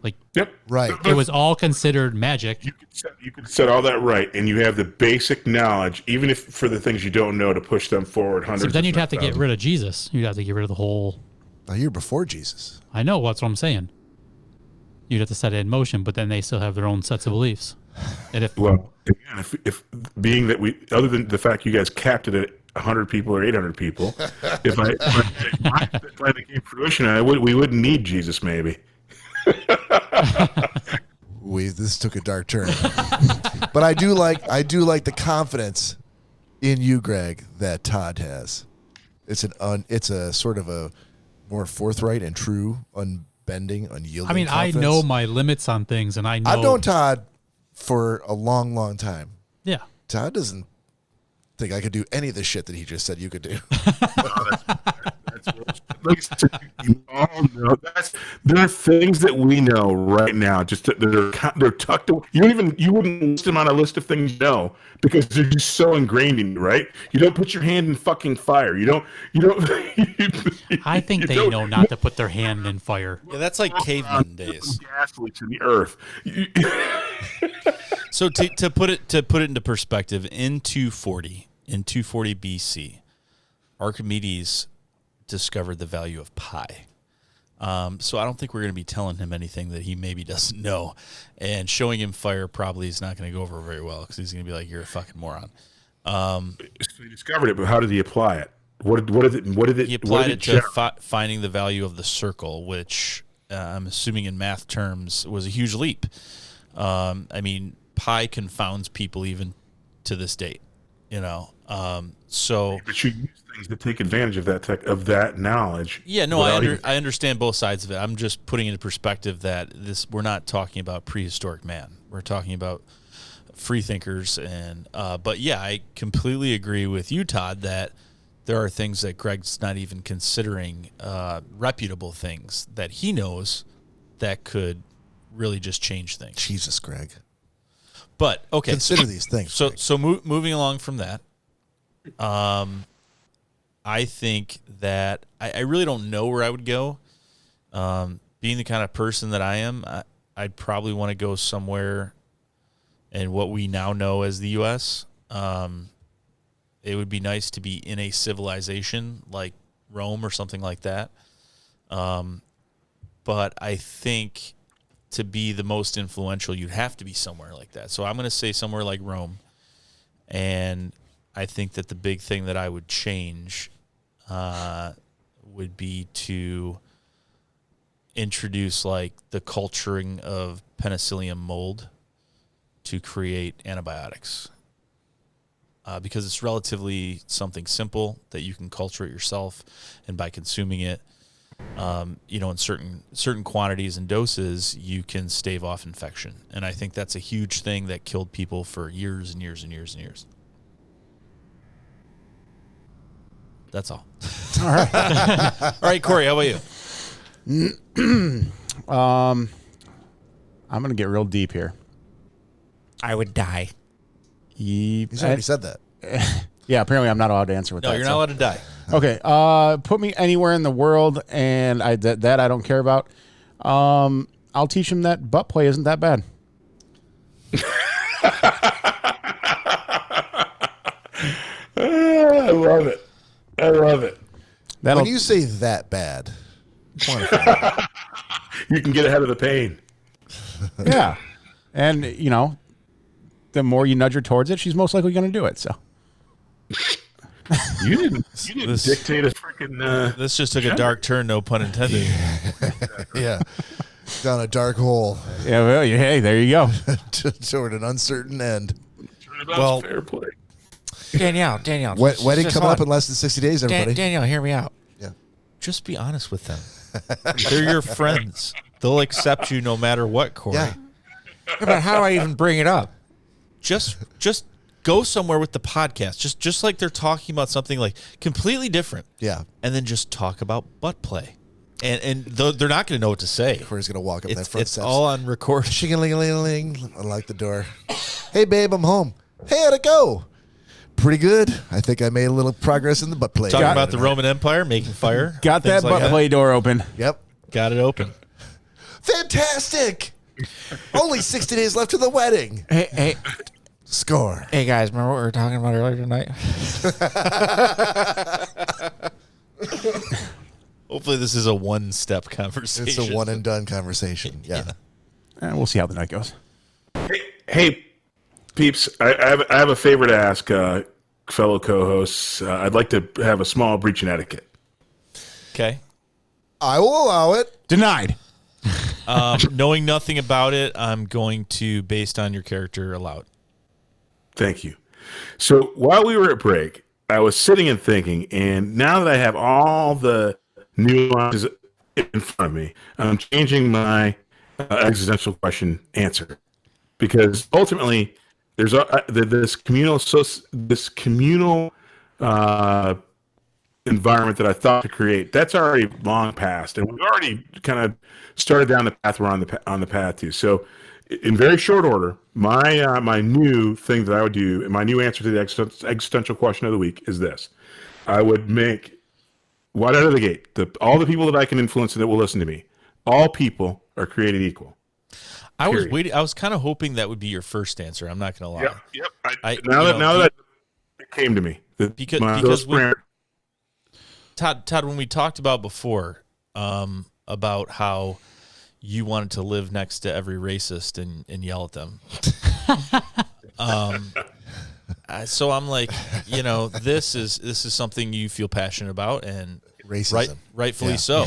Like, Yep. Right. it was all considered magic. You could set all that right, and you have the basic knowledge, even if for the things you don't know, to push them forward hundreds. So then you'd if have to not get thousands. rid of Jesus. You'd have to get rid of the whole. A year before Jesus. I know, that's what I'm saying. You'd have to set it in motion, but then they still have their own sets of beliefs. And if Well, again, if being that other than the fact you guys capped it at 100 people or 800 people, if I became fruition, we wouldn't need Jesus, maybe. This took a dark turn. But I do like the confidence in you, Greg, that Todd has. It's a sort of a more forthright and true, unbending, unyielding. I mean, confidence. I know my limits on things, and I know. I've known Todd for a long, long time. Yeah. Todd doesn't think I could do any of the shit that he just said you could do. There are things that we know right now, just that they're tucked away. You wouldn't list them on a list of things you know, because they're just so ingrained in you, right? You don't put your hand in fucking fire. You don't. I think they know not to put their hand in fire. Yeah, that's like caveman days. Gas leaks in the earth. So to put it into perspective, in 240 BC, Archimedes discovered the value of pi. So I don't think we're going to be telling him anything that he maybe doesn't know, and showing him fire probably is not going to go over very well, because he's going to be like, "You're a fucking moron." So he discovered it, but how did he apply it? What did it? He applied it to finding the value of the circle, which I'm assuming in math terms was a huge leap. I mean, pi confounds people even to this date, you know. So, but you use things to take advantage of that knowledge. Yeah, no, I understand both sides of it. I'm just putting into perspective that we're not talking about prehistoric man. We're talking about free thinkers, and but yeah, I completely agree with you, Todd, that there are things that Greg's not even considering, reputable things that he knows that could really just change things. Jesus, Greg. But okay, consider these things. So moving along from that, I think that I really don't know where I would go. Being the kind of person that I am, I'd probably want to go somewhere in what we now know as the U.S. It would be nice to be in a civilization like Rome or something like that. But I think to be the most influential, you'd have to be somewhere like that. So I'm going to say somewhere like Rome. And I think that the big thing that I would change would be to introduce like the culturing of penicillium mold to create antibiotics. Because it's relatively something simple that you can culture it yourself, and by consuming it, in certain quantities and doses, you can stave off infection. And I think that's a huge thing that killed people for years and years and years and years. That's all. All right. All right, Cory, how about you? I'm going to get real deep here. I would die. He's already said that. Yeah, apparently I'm not allowed to answer with No, that. you're not allowed to die. Okay, put me anywhere in the world, and that I don't care about. I'll teach him that butt play isn't that bad. I love it. I love it. When you say that bad, quantify. You can get ahead of the pain. Yeah, and the more you nudge her towards it, she's most likely going to do it. So You didn't dictate a freaking. This just took a dark turn, no pun intended. Yeah. Down a dark hole. yeah, well, hey, there you go. Toward an uncertain end. Well, Fair play. Danielle. Wedding coming up in less than 60 days, everybody. Danielle, hear me out. Yeah. just be honest with them. They're your friends. They'll accept you no matter what, Cory. Yeah. But how do I even bring it up? Just go somewhere with the podcast. Just like they're talking about something like completely different. Yeah. And then just talk about butt play. And they're not going to know what to say. Cory's going to walk up that front It's steps. all on record. Shing-a-ling-a-ling-a-ling. Unlock the door. Hey, babe, I'm home. Hey, how'd it go? Pretty good. I think I made a little progress in the butt play. Talking about the Roman Empire, making fire. Got that things like butt play door open. Yep. Got it open. Fantastic. Only 60 days left to the wedding. Hey, Score. hey, guys! Remember what we were talking about earlier tonight? Hopefully this is a one-step conversation. It's a one and done conversation. Yeah. And we'll see how the night goes. Hey, peeps, I have a favor to ask fellow co-hosts. I'd like to have a small breach in etiquette. Okay. I will allow it. Denied. Knowing nothing about it, I'm going to, based on your character, allow it. Thank you. So while we were at break, I was sitting and thinking, and now that I have all the nuances in front of me, I'm changing my existential question answer, because ultimately there's this communal environment that I thought to create. That's already long past, and we've already kind of started down the path we're on the path to. So, in very short order, my new thing that I would do, my new answer to the existential question of the week is this: I would make right out of the gate all the people that I can influence and that will listen to me. All people are created equal. I was waiting. I was kind of hoping that would be your first answer. I'm not going to lie. Yep. Now that it came to me, because Todd, when we talked about before, about how you wanted to live next to every racist and yell at them. So I'm like, this is something you feel passionate about, and Racism. rightfully so.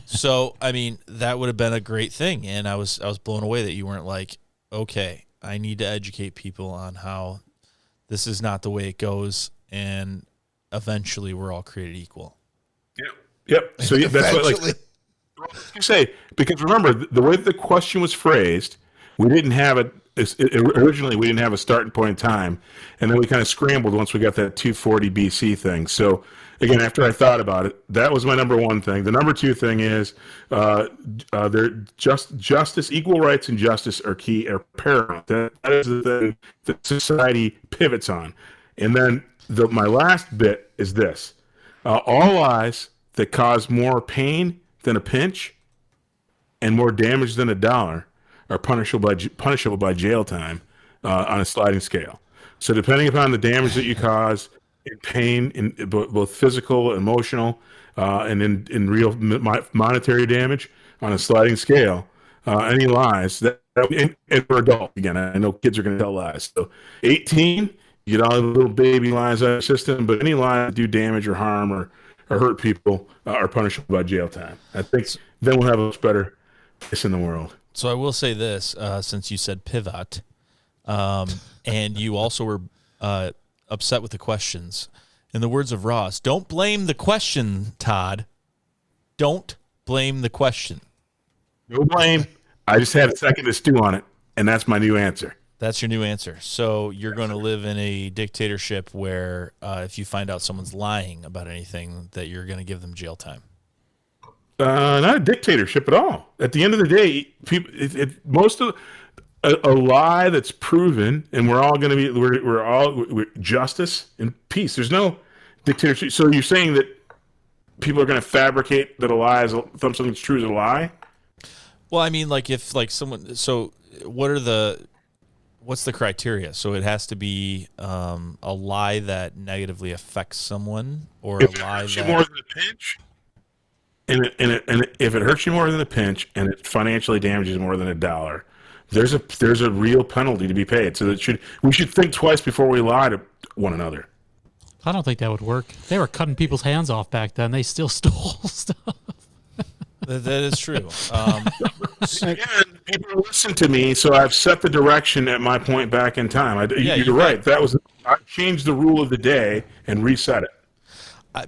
So, I mean, that would have been a great thing. And I was blown away that you weren't like, okay, I need to educate people on how this is not the way it goes. And eventually we're all created equal. Yep. So that's what you say, because remember the way the question was phrased, we didn't have it. Originally, we didn't have a starting point in time, and then we kind of scrambled once we got that 240 BC thing. So again, after I thought about it, that was my number one thing. The number two thing is justice, equal rights, and justice are paramount. That is the thing that society pivots on. And then my last bit is this: all lies that cause more pain than a pinch and more damage than $1 are punishable by jail time on a sliding scale. So depending upon the damage that you cause in pain, in both physical, emotional, and in real monetary damage on a sliding scale, any lies and for adults, again, I know kids are going to tell lies. So 18, you get all the little baby lies out of the system, but any lies that do damage or harm or hurt people are punishable by jail time. I think then we'll have a much better place in the world. So I will say this, since you said pivot, and you also were upset with the questions. In the words of Ross, don't blame the question, Todd. Don't blame the question. No blame. I just had a second to stew on it, and that's my new answer. That's your new answer. So you're going to live in a dictatorship where if you find out someone's lying about anything, that you're going to give them jail time. Not a dictatorship at all. At the end of the day, people, a lie that's proven, and we're all going to be we're justice and peace. There's no dictatorship. So you're saying that people are going to fabricate that a lie is something's true is a lie? Well, I mean, like if like someone. So what's the criteria? So it has to be a lie that negatively affects someone, or If a lie it hurts you that more than a pinch, and if it hurts you more than a pinch, and it financially damages more than $1, there's a real penalty to be paid. So we should think twice before we lie to one another. I don't think that would work. They were cutting people's hands off back then. They still stole stuff. that is true. Again, people listen to me, so I've set the direction at my point back in time. You're right. I changed the rule of the day and reset it.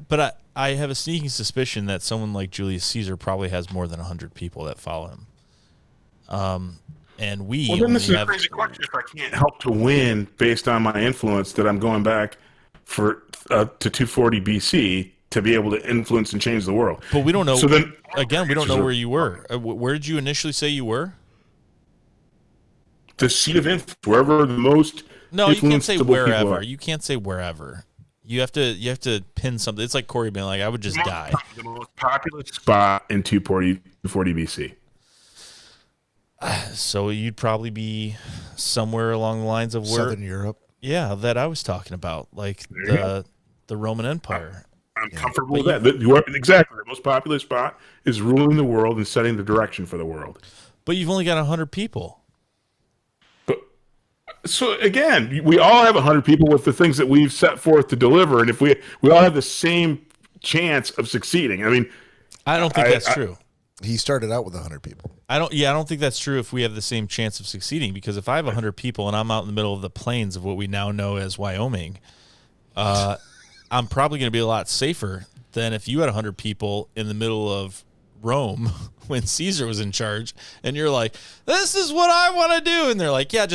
But I have a sneaking suspicion that someone like Julius Caesar probably has more than 100 people that follow him. And we Well, then this is have, a crazy question. If I can't help to win based on my influence, that I'm going back to 240 BC to be able to influence and change the world. But we don't know. So then, again, we don't know where you were. Where did you initially say you were? The seat of influence, wherever the most. No, you can't say influenceable people wherever. are. You can't say wherever. You have to pin something. It's like Cory being like, I would just die. The most populous spot in 240 BC. So you'd probably be somewhere along the lines of where, Southern Europe. yeah, that I was talking about, like the Roman Empire. I'm comfortable with that. Exactly. The most populous spot is ruling the world and setting the direction for the world. But you've only got 100 people. So again, we all have 100 people with the things that we've set forth to deliver, and if we all have the same chance of succeeding. I mean, I don't think that's true. He started out with 100 people. I don't think that's true if we have the same chance of succeeding, because if I have 100 people and I'm out in the middle of the plains of what we now know as Wyoming, I'm probably going to be a lot safer than if you had 100 people in the middle of Rome when Caesar was in charge, and you're like, this is what I want to do. And they're like, yeah,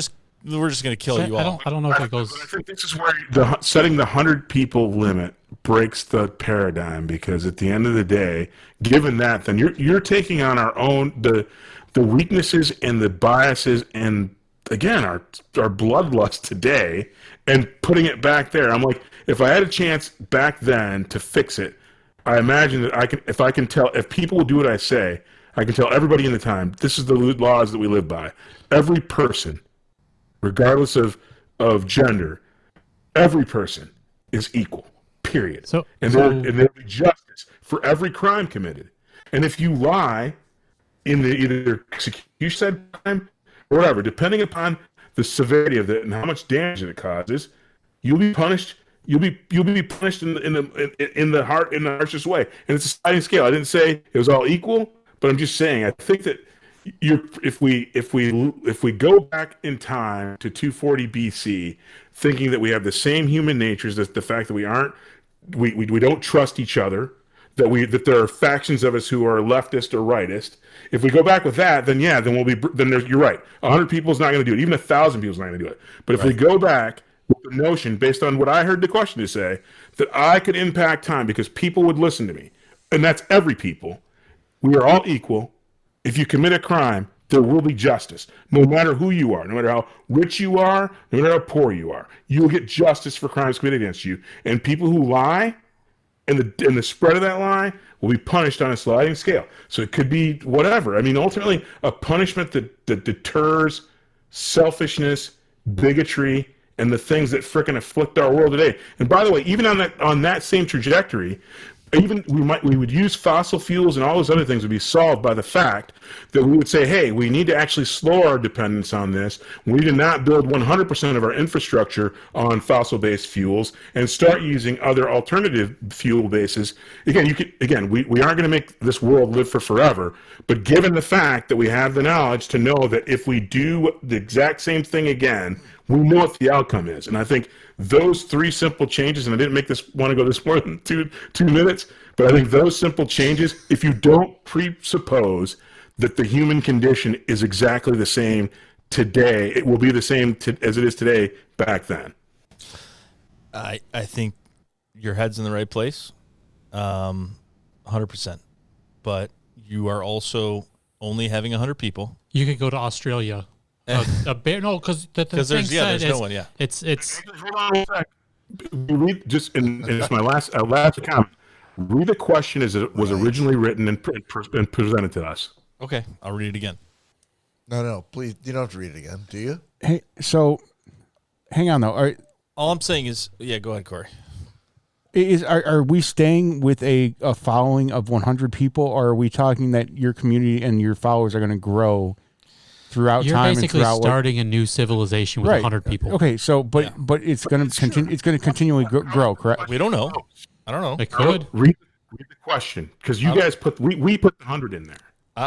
we're just going to kill you all. I don't know if it goes. I think this is where setting the 100 people limit breaks the paradigm, because at the end of the day, given that, then you're taking on our own the weaknesses and the biases and again our bloodlust today and putting it back there. I'm like, if I had a chance back then to fix it, I imagine that if people will do what I say, I can tell everybody in the time, this is the laws that we live by. Every person, regardless of gender, every person is equal, period. There'll be justice for every crime committed. And if you lie in the either execution crime or whatever, depending upon the severity of it and how much damage it causes, you'll be punished. You'll be punished in the harshest way. And it's a sliding scale. I didn't say it was all equal, but I'm just saying I think that if we go back in time to 240 BC, thinking that we have the same human natures, that the fact that we don't trust each other, that there are factions of us who are leftist or rightist. If we go back with that, then you're right. 100 people is not going to do it. Even 1,000 people is not going to do it. But if we go back with the notion, based on what I heard the question to say, that I could impact time because people would listen to me, and that's every people. We are all equal. If you commit a crime, there will be justice, no matter who you are, no matter how rich you are, no matter how poor you are. You will get justice for crimes committed against you. And people who lie, and the spread of that lie, will be punished on a sliding scale. So it could be whatever. I mean, ultimately, a punishment that deters selfishness, bigotry, and the things that frickin' afflict our world today. And by the way, even on that same trajectory, even we would use fossil fuels and all those other things would be solved by the fact that we would say, hey, we need to actually slow our dependence on this. We need to not build 100% of our infrastructure on fossil-based fuels and start using other alternative fuel bases. Again, we aren't going to make this world live for forever, but given the fact that we have the knowledge to know that if we do the exact same thing again, we know what the outcome is. And I think those three simple changes, and I didn't want to go this more than two minutes, but I think those simple changes, if you don't presuppose that the human condition is exactly the same today, it will be the same as it is today back then. I think your head's in the right place, 100%. But you are also only having 100 people. You could go to Australia. Because there's no one. Yeah, it's. Hold on a sec. Read just and it's my last comment. Read the question as it was originally written and presented to us. Okay, I'll read it again. No, please. You don't have to read it again, do you? Hey, so hang on though. All I'm saying is, go ahead, Cory. Are we staying with a following of 100 people, or are we talking that your community and your followers are going to grow throughout You're time? basically and throughout starting a new civilization with 100 people. Okay, so but it's going to continue. It's going to continually grow, correct? We don't know. I don't know. It could. Read the question because you guys we put the 100 in there.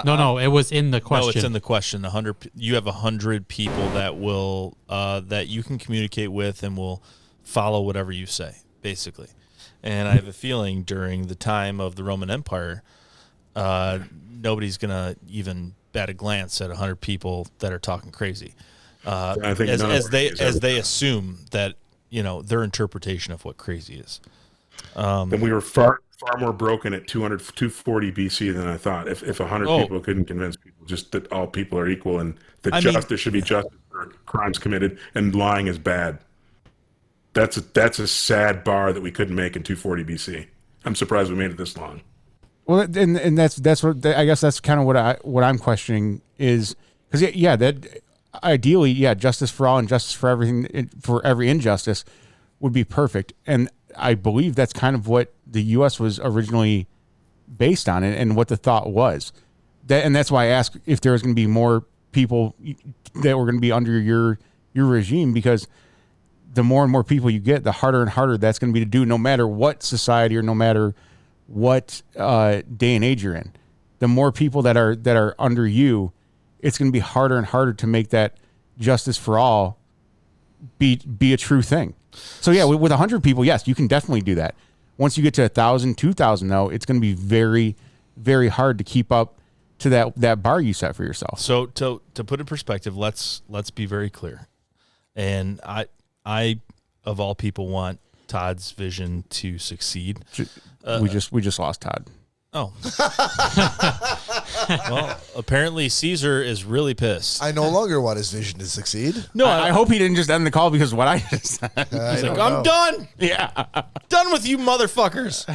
No, it was in the question. No, it's in the question. 100. You have 100 people that will that you can communicate with and will follow whatever you say, basically. And I have a feeling during the time of the Roman Empire, nobody's gonna even bat a glance at 100 people that are talking crazy, I think as they assume that their interpretation of what crazy is. And we were far more broken at 240 BC than I thought. If 100 people couldn't convince people just that all people are equal and that there should be justice for crimes committed and lying is bad. That's a sad bar that we couldn't make in 240 BC. I'm surprised we made it this long. Well, and that's what I guess that's kind of what I'm questioning is because that ideally justice for all and justice for everything for every injustice would be perfect, and I believe that's kind of what the U.S. was originally based on and what the thought was. And that's why I asked if there was going to be more people that were going to be under your regime, because the more and more people you get, the harder and harder that's going to be to do, no matter what society or no matter what day and age you're in. The more people that are under you, it's going to be harder and harder to make that justice for all be a true thing. So with 100 people, yes, you can definitely do that. Once you get to 1,000, 2,000, though, it's going to be very, very hard to keep up to that bar you set for yourself. So to put in perspective, let's be very clear. And I of all people want Todd's vision to succeed. We just lost Todd. Oh. Well, apparently Caesar is really pissed. I no longer want his vision to succeed. No, I hope he didn't just end the call because of what I just said. He's like, I'm done. Yeah. Done with you motherfuckers.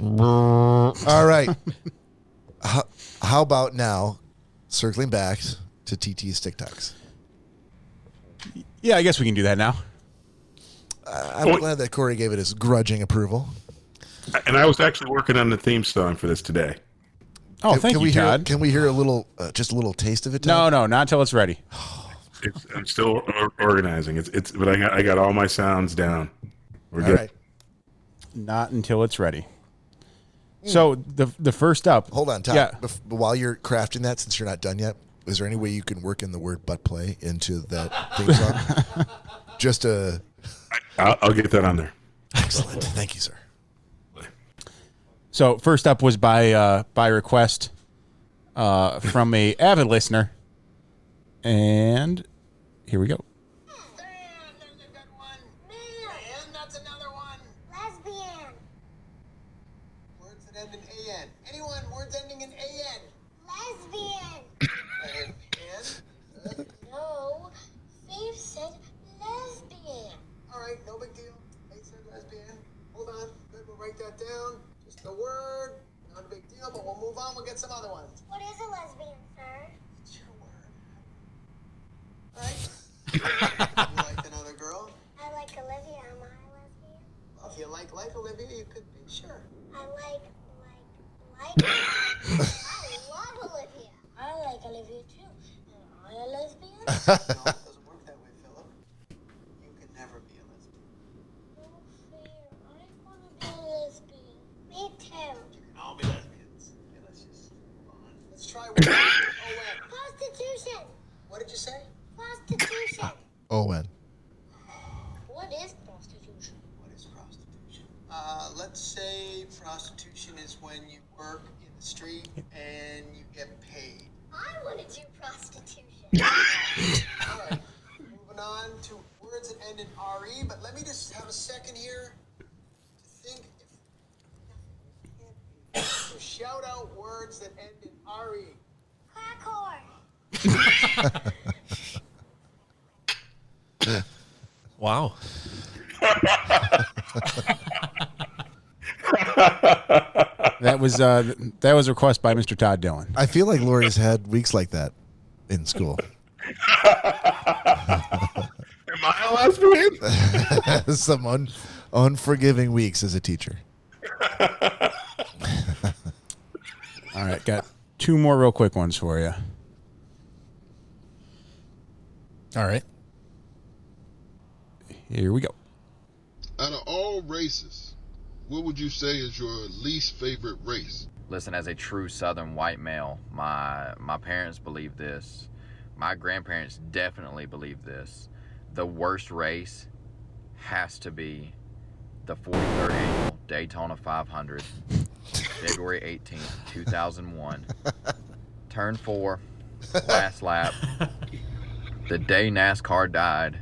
All right. How about now, circling back to TT's TikToks? Yeah, I guess we can do that now. I'm glad that Cory gave it his grudging approval. And I was actually working on the theme song for this today. Oh, thank you, Todd. Can we hear a little, just a little taste of it, Todd? No, not until it's ready. I'm still organizing. But I got all my sounds down. We're All good. right. Not until it's ready. So the first up. Hold on, Todd. Yeah. While you're crafting that, since you're not done yet, is there any way you can work in the word butt play into that theme song? Just a... I'll get that on there. Excellent. Thank you, sir. So first up was by request from a avid listener, and here we go. There's a good one. And that's another one. Lesbian. Words that end in AN. Anyone, words ending in AN. Lesbian. And? No. Faith said lesbian. All right, no big deal. They said lesbian. Hold on. Good, we'll write that down. Just a word. Not a big deal, but we'll move on. We'll get some other ones. What is a lesbian, sir? It's your word. All right. You like another girl? I like Olivia. Am I a lesbian? Well, if you like Olivia, you could be sure. doesn't work that way, Philip. You can never be a lesbian. No fair. I want to be a lesbian. Me too. You can all be lesbians. Okay, let's just move on. Let's try one. Prostitution. What did you say? Prostitution. Owen. What is prostitution? What is prostitution? Let's say prostitution is when you work in the street and you get paid. I want to do prostitution. All right, moving on to words that end in RE, but let me just have a second here to think if so shout out words that end in RE. Crack whore. Wow. That was a request by Mr. Todd Dillon. I feel like Lori's had weeks like that in school. Am I a lesbian? Some unforgiving weeks as a teacher. All right, got two more real quick ones for you. All right. Here we go. Out of all races, what would you say is your least favorite race? Listen, as a true Southern white male, my parents believe this. My grandparents definitely believe this. The worst race has to be the 43rd annual Daytona 500, February 18th, 2001. Turn 4, last lap. The day NASCAR died.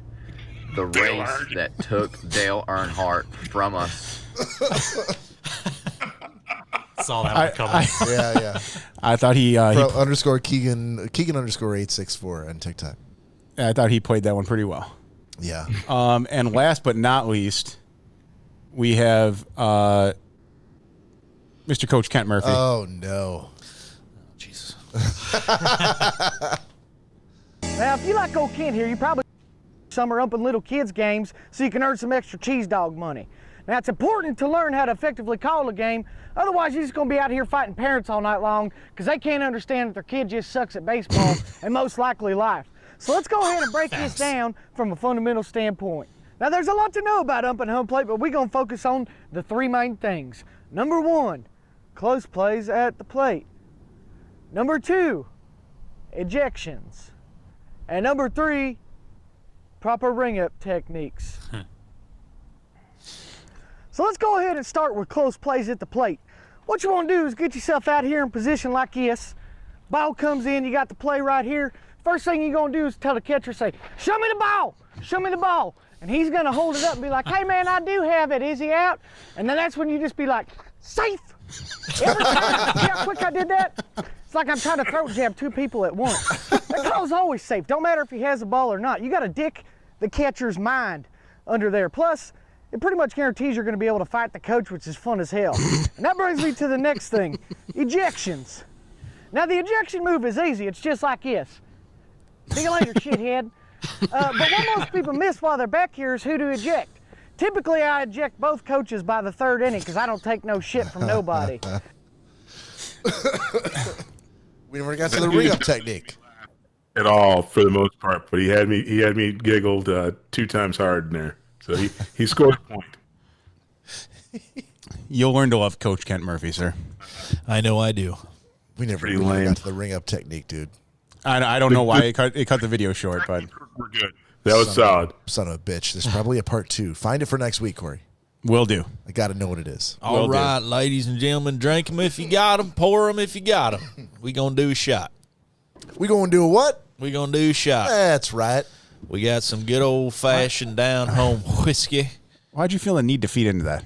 The race that took Dale Earnhardt from us. Saw that one coming. Yeah. I thought he Underscore Keegan underscore 864 on TikTok. I thought he played that one pretty well. Yeah. And last but not least, we have Mr. Coach Kent Murphy. Oh no. Jesus. Now, if you like old Kent here, you probably summer up in little kids' games so you can earn some extra cheese dog money. Now, it's important to learn how to effectively call a game. Otherwise, you're just going to be out here fighting parents all night long because they can't understand that their kid just sucks at baseball and most likely life. So let's go ahead and break this down from a fundamental standpoint. Now, there's a lot to know about umping home plate, but we're going to focus on the three main things. Number one, close plays at the plate. Number two, ejections. And number three, proper ring-up techniques. So let's go ahead and start with close plays at the plate. What you want to do is get yourself out here in position like this. Ball comes in, you got the play right here. First thing you're going to do is tell the catcher, say, show me the ball, show me the ball. And he's going to hold it up and be like, hey man, I do have it, is he out? And then that's when you just be like, safe. Every time, see how quick I did that? It's like I'm trying to throat jab two people at once. That call's always safe. Don't matter if he has the ball or not. You got to dick the catcher's mind under there. Plus, it pretty much guarantees you're going to be able to fight the coach, which is fun as hell. And that brings me to the next thing, ejections. Now, the ejection move is easy. It's just like this. See you later, shithead. But what most people miss while they're back here is who to eject. Typically, I eject both coaches by the third inning because I don't take no shit from nobody. We never got to the ring-up technique. At all, for the most part, but he had me giggled 2 times hard in there. So he scored a point. You'll learn to love Coach Kent Murphy, sir. I know I do. We never Pretty really lame. got to the ring-up technique, dude. I don't know why it cut the video short, but We're good. That was solid. Son of a bitch. There's probably a part 2. Find it for next week, Corey. will do. I got to know what it is. All right, ladies and gentlemen, drink them if you got them, pour them if you got them. We gonna do a shot. We going to do a what? We gonna do a shot. That's right. We got some good old-fashioned down-home whiskey. Why'd you feel the need to feed into that?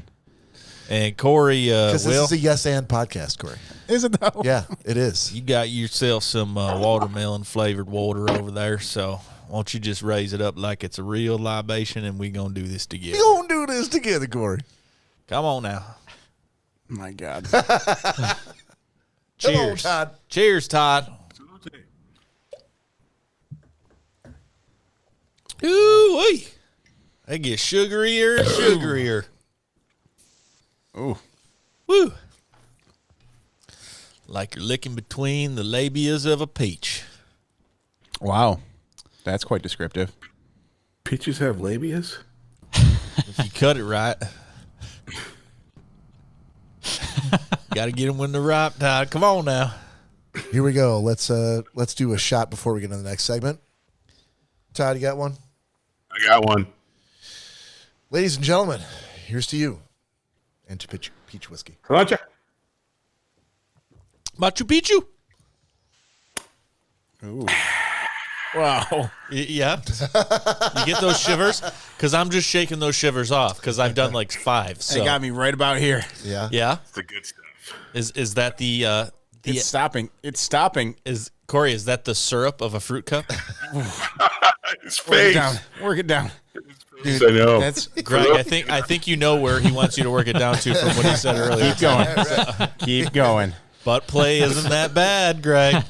And Corey, Because this is a yes and podcast, Corey. Is it though? Yeah, it is. you got yourself some watermelon-flavored water over there, so why don't you just raise it up like it's a real libation, and we gonna do this together. We going to do this together, Corey. Come on now. My God. Come on, Cheers. Todd. Cheers, Todd. Ooh-wee. They get sugarier and sugarier. Ooh. Woo. Like you're licking between the labias of a peach. Wow. That's quite descriptive. Peaches have labias? If you cut it right. Got to get him when they're ripe, Todd. Come on now. Here we go. Let's do a shot before we get into the next segment. Todd, you got one? I got one. Ladies and gentlemen, here's to you and to peach whiskey. Machu Picchu. Ooh. Wow. Yeah. You get those shivers? Because I'm just shaking those shivers off because I've done like 5. So. They got me right about here. Yeah. Yeah. It's the good stuff. Is that the It's stopping. It's stopping. Corey, is that the syrup of a fruit cup? His face. Work it down. Dude, I know. That's Greg, I think you know where he wants you to work it down to from what he said earlier. Keep going. Keep going. Butt play isn't that bad, Greg.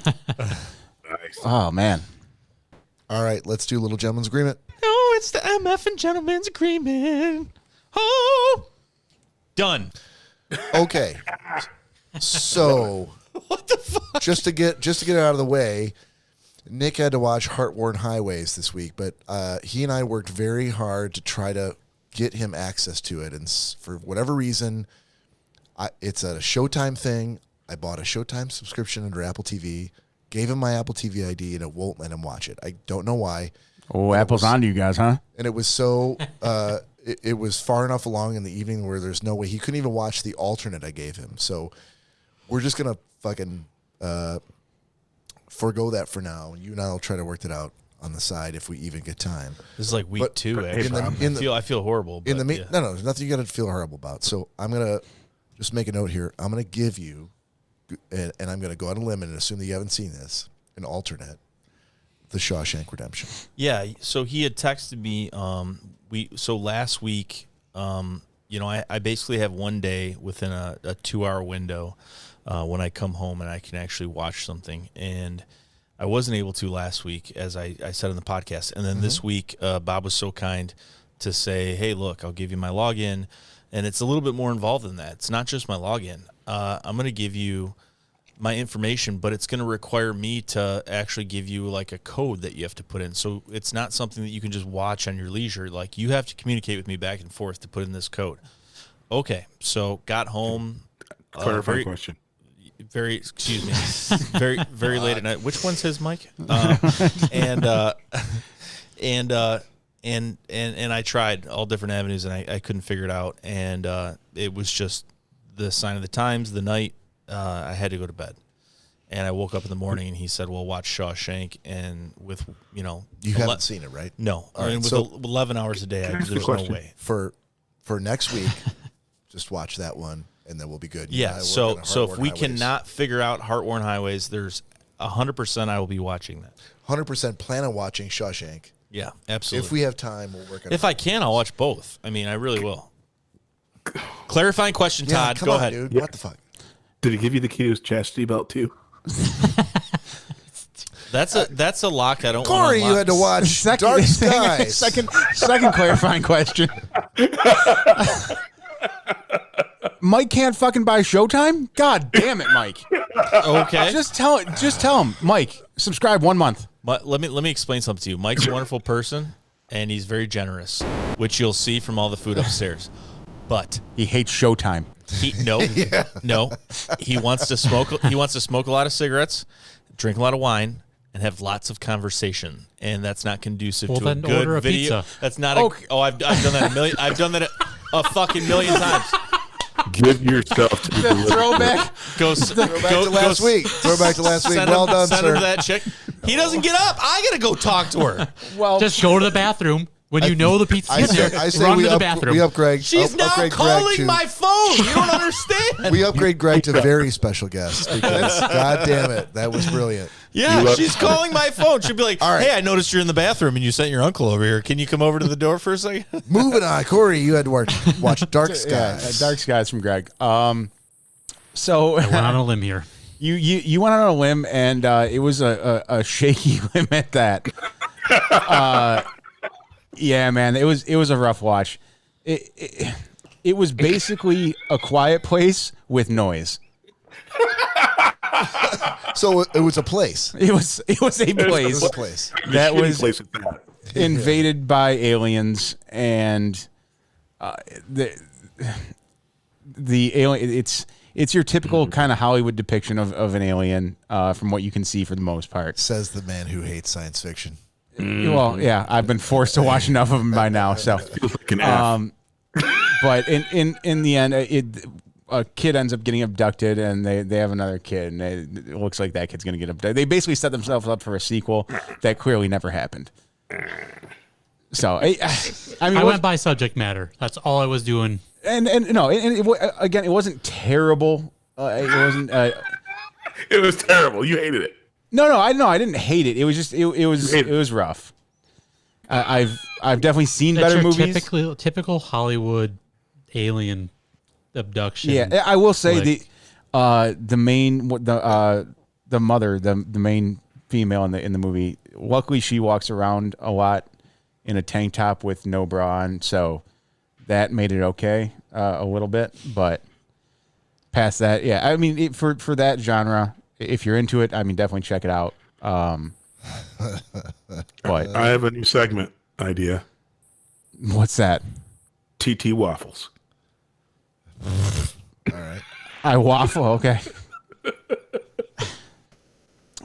Nice. Oh man. All right, let's do a little gentleman's agreement. Oh, it's the MF and gentleman's agreement. Oh, done. Okay. So, What the fuck? just to get it out of the way, Nick had to watch Heartworn Highways this week, but he and I worked very hard to try to get him access to it, and for whatever reason, it's a Showtime thing. I bought a Showtime subscription under Apple TV, gave him my Apple TV ID, and it won't let him watch it. I don't know why. Oh, Apple's on to you guys, huh? And it was so it was far enough along in the evening where there's no way he couldn't even watch the alternate I gave him. So we're just gonna fucking forego that for now. You and I'll try to work that out on the side if we even get time. This is like week 2. Actually, I feel horrible. But No, there's nothing you got to feel horrible about. So I'm gonna just make a note here. I'm gonna give you, and I'm gonna go out on a limb and assume that you haven't seen this, an alternate, The Shawshank Redemption. Yeah. So he had texted me. Last week, I basically have one day within a 2-hour window when I come home and I can actually watch something. And I wasn't able to last week, as I said in the podcast. And then this week, Bob was so kind to say, hey, look, I'll give you my login. And it's a little bit more involved than that. It's not just my login. I'm going to give you my information, but it's going to require me to actually give you like a code that you have to put in. So it's not something that you can just watch on your leisure. Like, you have to communicate with me back and forth to put in this code. Okay. So got home. Clarifying question. Excuse me, very late at night. Which one's his mic? And I tried all different avenues and I couldn't figure it out. And it was just the sign of the times, the night. I had to go to bed, and I woke up in the morning and he said, well, watch Shawshank. And with, You haven't seen it, right? No. All right, with so 11 hours a day, there's no way. For next week, just watch that one, and then we'll be good. Yeah, so if we cannot figure out Heartworn Highways, there's 100% I will be watching that. 100% plan on watching Shawshank. Yeah, absolutely. If we have time, we'll work on it. If I can, I'll watch both. I mean, I really will. Clarifying question, Todd. Come Go on, ahead. dude. Yeah. What the fuck? Did he give you the key to his chastity belt too? That's a lock I don't want Cory, to you had to watch Dark Skies. Second clarifying question. Mike can't fucking buy Showtime? God damn it, Mike. Okay. Just tell him, Mike, subscribe 1 month. But let me explain something to you. Mike's a wonderful person, and he's very generous, which you'll see from all the food upstairs. But he hates Showtime. No. He wants to smoke. He wants to smoke a lot of cigarettes, drink a lot of wine, and have lots of conversation. And that's not conducive to a good order a video. pizza. That's not. I've done that a million. I've done that a fucking million times. Give yourself to the Throwback. Go back to last week. Throw back to last week. Well done, send him sir. to that chick. He doesn't get up. I gotta go talk to her. Well, Just go to the bathroom when you know the pizza's I there. say Run we to the bathroom. We upgrade. She's now upgrade calling Greg to, my phone. You don't understand. We upgrade Greg to very special guest because, God damn it, that was brilliant. Yeah, she's calling my phone. She'll be like, All right. hey, I noticed you're in the bathroom and you sent your uncle over here. Can you come over to the door for a second? Moving on, Cory, you had to watch Dark Skies. Yeah, Dark Skies from Greg. So I went on a limb here. You went on a limb, and it was a shaky limb at that. Yeah, man, it was a rough watch. It was basically A Quiet Place with noise. So it was a place. It was a place. It was a place. That Shitty was place at that. invaded by aliens, and the alien. It's your typical kind of Hollywood depiction of an alien, from what you can see for the most part. Says the man who hates science fiction. Well, yeah, I've been forced to watch enough of them by now. So, but in the end, a kid ends up getting abducted, and they have another kid, and it looks like that kid's going to get abducted. They basically set themselves up for a sequel that clearly never happened. So, I mean, I went by subject matter. That's all I was doing. And again, it wasn't terrible. It wasn't. It was terrible. You hated it. No, I didn't hate it. It was just it was rough. I've definitely seen That's better your movies. Typical Hollywood alien abduction. Yeah, I will say the main the mother, the main female in the movie. Luckily, she walks around a lot in a tank top with no bra on, so that made it okay a little bit. But past that, yeah, I mean, for that genre, if you're into it, I mean, definitely check it out. But I have a new segment idea. What's that? TT waffles. All right. I waffle. Okay.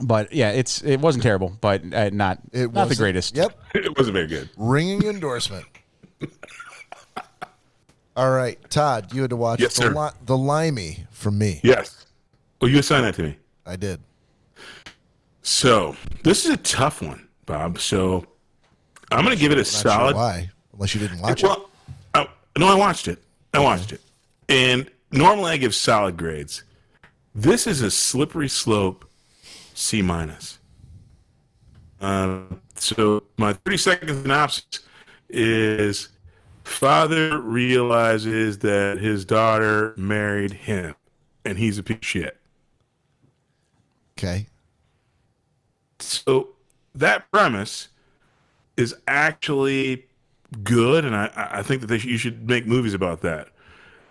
But yeah, it wasn't terrible, but not the greatest. Yep. It wasn't very good. Ringing endorsement. All right, Todd, you had to watch the Limey from me. Yes. Well, you assigned that to me. I did. So this is a tough one, Bob. So I'm going to give it a solid. Sure why? Unless you didn't watch it. No, I watched it. And normally I give solid grades. This is a slippery slope C-. So my 30-second synopsis is: father realizes that his daughter married him, and he's a piece of shit. Okay. So that premise is actually good, and I think that you should make movies about that.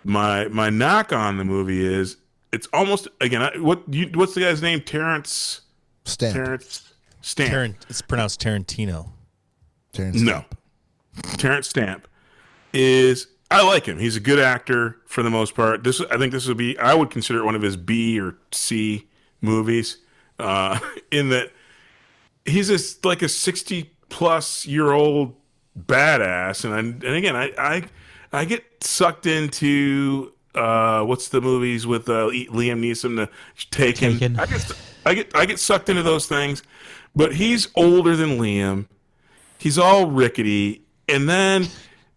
My knock on the movie is it's almost, again, what's the guy's name? Terrence Stamp. It's pronounced Tarantino. No. Terrence Stamp is, I like him. He's a good actor for the most part. I think this would be, I would consider it one of his B or C movies, in that he's like a 60-plus-year-old badass, and again, I get sucked into what's the movies with Liam Neeson, the Taken. I get sucked into those things, but he's older than Liam. He's all rickety, and then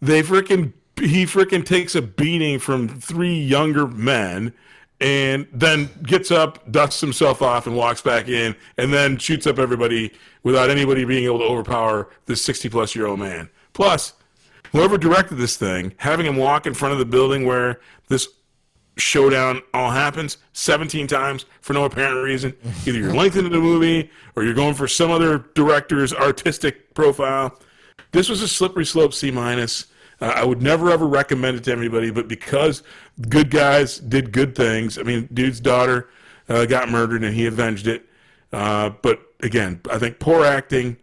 he freaking takes a beating from 3 younger men, and then gets up, dusts himself off, and walks back in, and then shoots up everybody without anybody being able to overpower this 60-plus-year-old man. Plus, whoever directed this thing, having him walk in front of the building where this showdown all happens 17 times for no apparent reason. Either you're lengthening the movie or you're going for some other director's artistic profile. This was a slippery slope C-. I would never, ever recommend it to anybody, but because good guys did good things, I mean, dude's daughter got murdered and he avenged it. But again, I think poor acting.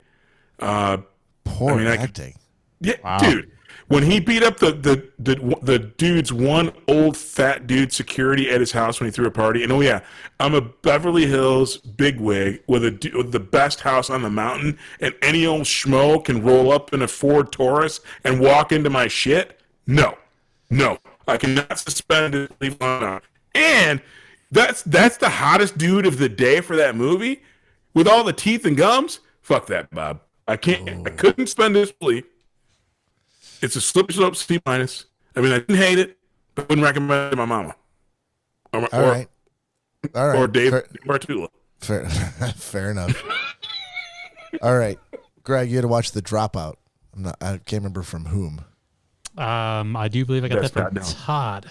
Acting? Yeah, wow. Dude. When he beat up the dude's one old fat dude security at his house when he threw a party, and oh yeah, I'm a Beverly Hills bigwig with the best house on the mountain, and any old schmo can roll up in a Ford Taurus and walk into my shit. No, I cannot suspend it. Leave it on. And that's the hottest dude of the day for that movie, with all the teeth and gums. Fuck that, Bob. I can't. Oh. I couldn't spend this plea. It's a slippery slope C-. I mean, I didn't hate it, but I wouldn't recommend it to my mama. All right. Or Dave Bartula. Fair enough. All right. Greg, you had to watch The Dropout. I can't remember from whom. I do believe I got that from Todd.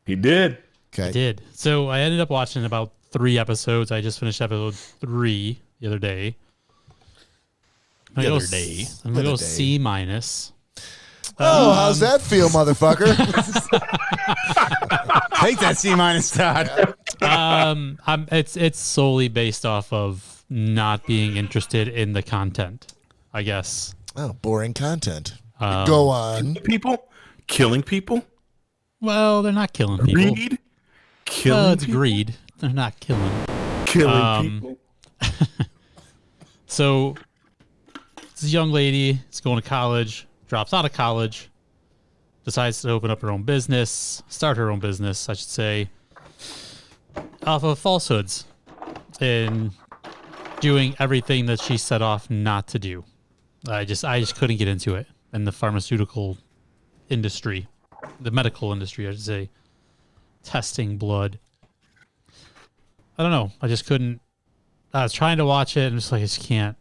He did. Okay. I did. So I ended up watching about 3 episodes. I just finished episode 3 the other day. I'm going to go C-. Oh, how's that feel, motherfucker? Take that C-, Todd. It's solely based off of not being interested in the content, I guess. Oh, boring content. Go on. Killing people. Well, they're not killing people. Greed. Killing. Well, it's people? greed. They're not killing. Killing people. So, this young lady is going to college, drops out of college, decides to open up her own business, start her own business, I should say, off of falsehoods and doing everything that she set off not to do. I just couldn't get into it. In the pharmaceutical industry, the medical industry, I should say, testing blood. I don't know. I just couldn't. I was trying to watch it and just like I just can't.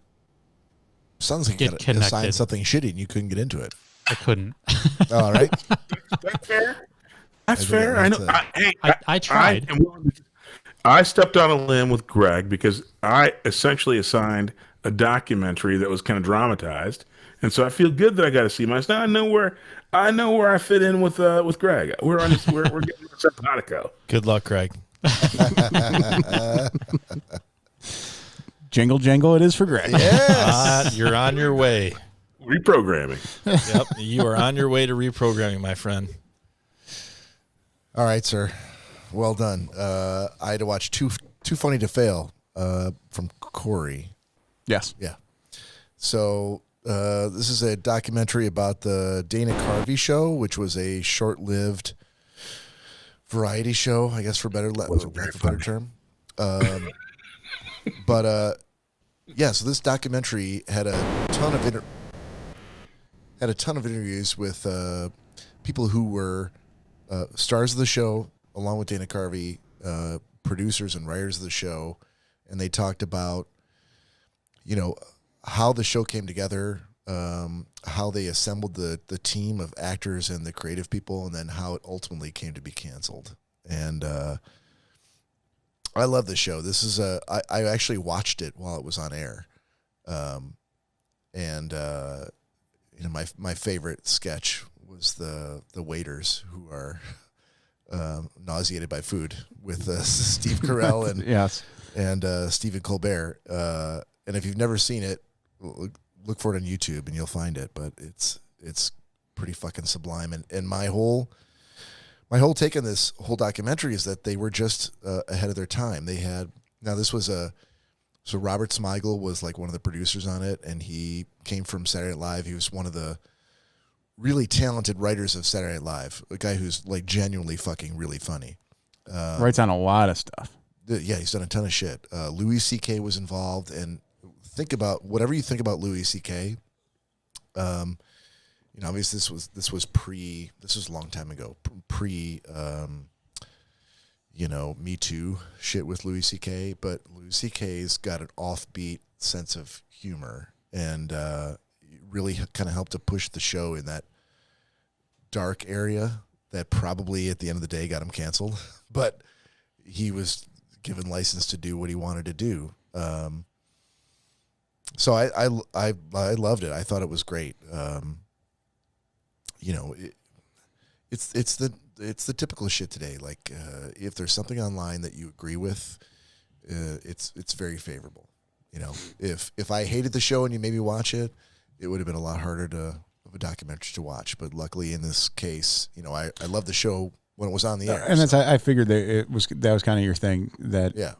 Sounds like you got assigned something shitty and you couldn't get into it. I couldn't. All right. That's fair. That's fair. I know. I tried. I stepped on a limb with Greg because I essentially assigned a documentary that was kind of dramatized, and so I feel good that I got to see myself. I know where I fit in with Greg. We're getting simpatico. Good luck, Greg. Jingle jangle it is for Greg. Yes. You're on your way. Reprogramming. Yep, you are on your way to reprogramming, my friend. All right, sir. Well done. I had to watch Too Funny to Fail from Cory. Yes. Yeah. So this is a documentary about the Dana Carvey show, which was a short-lived variety show, I guess, for better term. But yeah, so this documentary had a ton of interviews with people who were stars of the show, along with Dana Carvey, producers and writers of the show, and they talked about, how the show came together, how they assembled the team of actors and the creative people, and then how it ultimately came to be canceled. And I love this show. This is I actually watched it while it was on air, and my favorite sketch was the waiters who are nauseated by food with Steve Carell and yes, and Stephen Colbert. And if you've never seen it, look for it on YouTube and you'll find it. But it's pretty fucking sublime. And my whole take on this whole documentary is that they were just ahead of their time. They had so Robert Smigel was like one of the producers on it, and he came from Saturday Night Live. He was one of the really talented writers of Saturday Night Live, a guy who's like genuinely fucking really funny. Writes on a lot of stuff. Yeah, he's done a ton of shit. Louis C.K. was involved, and think about whatever you think about Louis C.K. Obviously this was a long time ago, pre Me Too shit with Louis C.K. But Louis C.K.'s got an offbeat sense of humor, and really kind of helped to push the show in that dark area that probably at the end of the day got him canceled. But he was given license to do what he wanted to do. So I loved it. I thought it was great. It's the typical shit today. Like if there's something online that you agree with, it's very favorable. If I hated the show and you made me watch it, it would have been a lot harder of a documentary to watch. But luckily in this case, I loved the show when it was on the air. And I figured that that was kind of your thing. That yeah.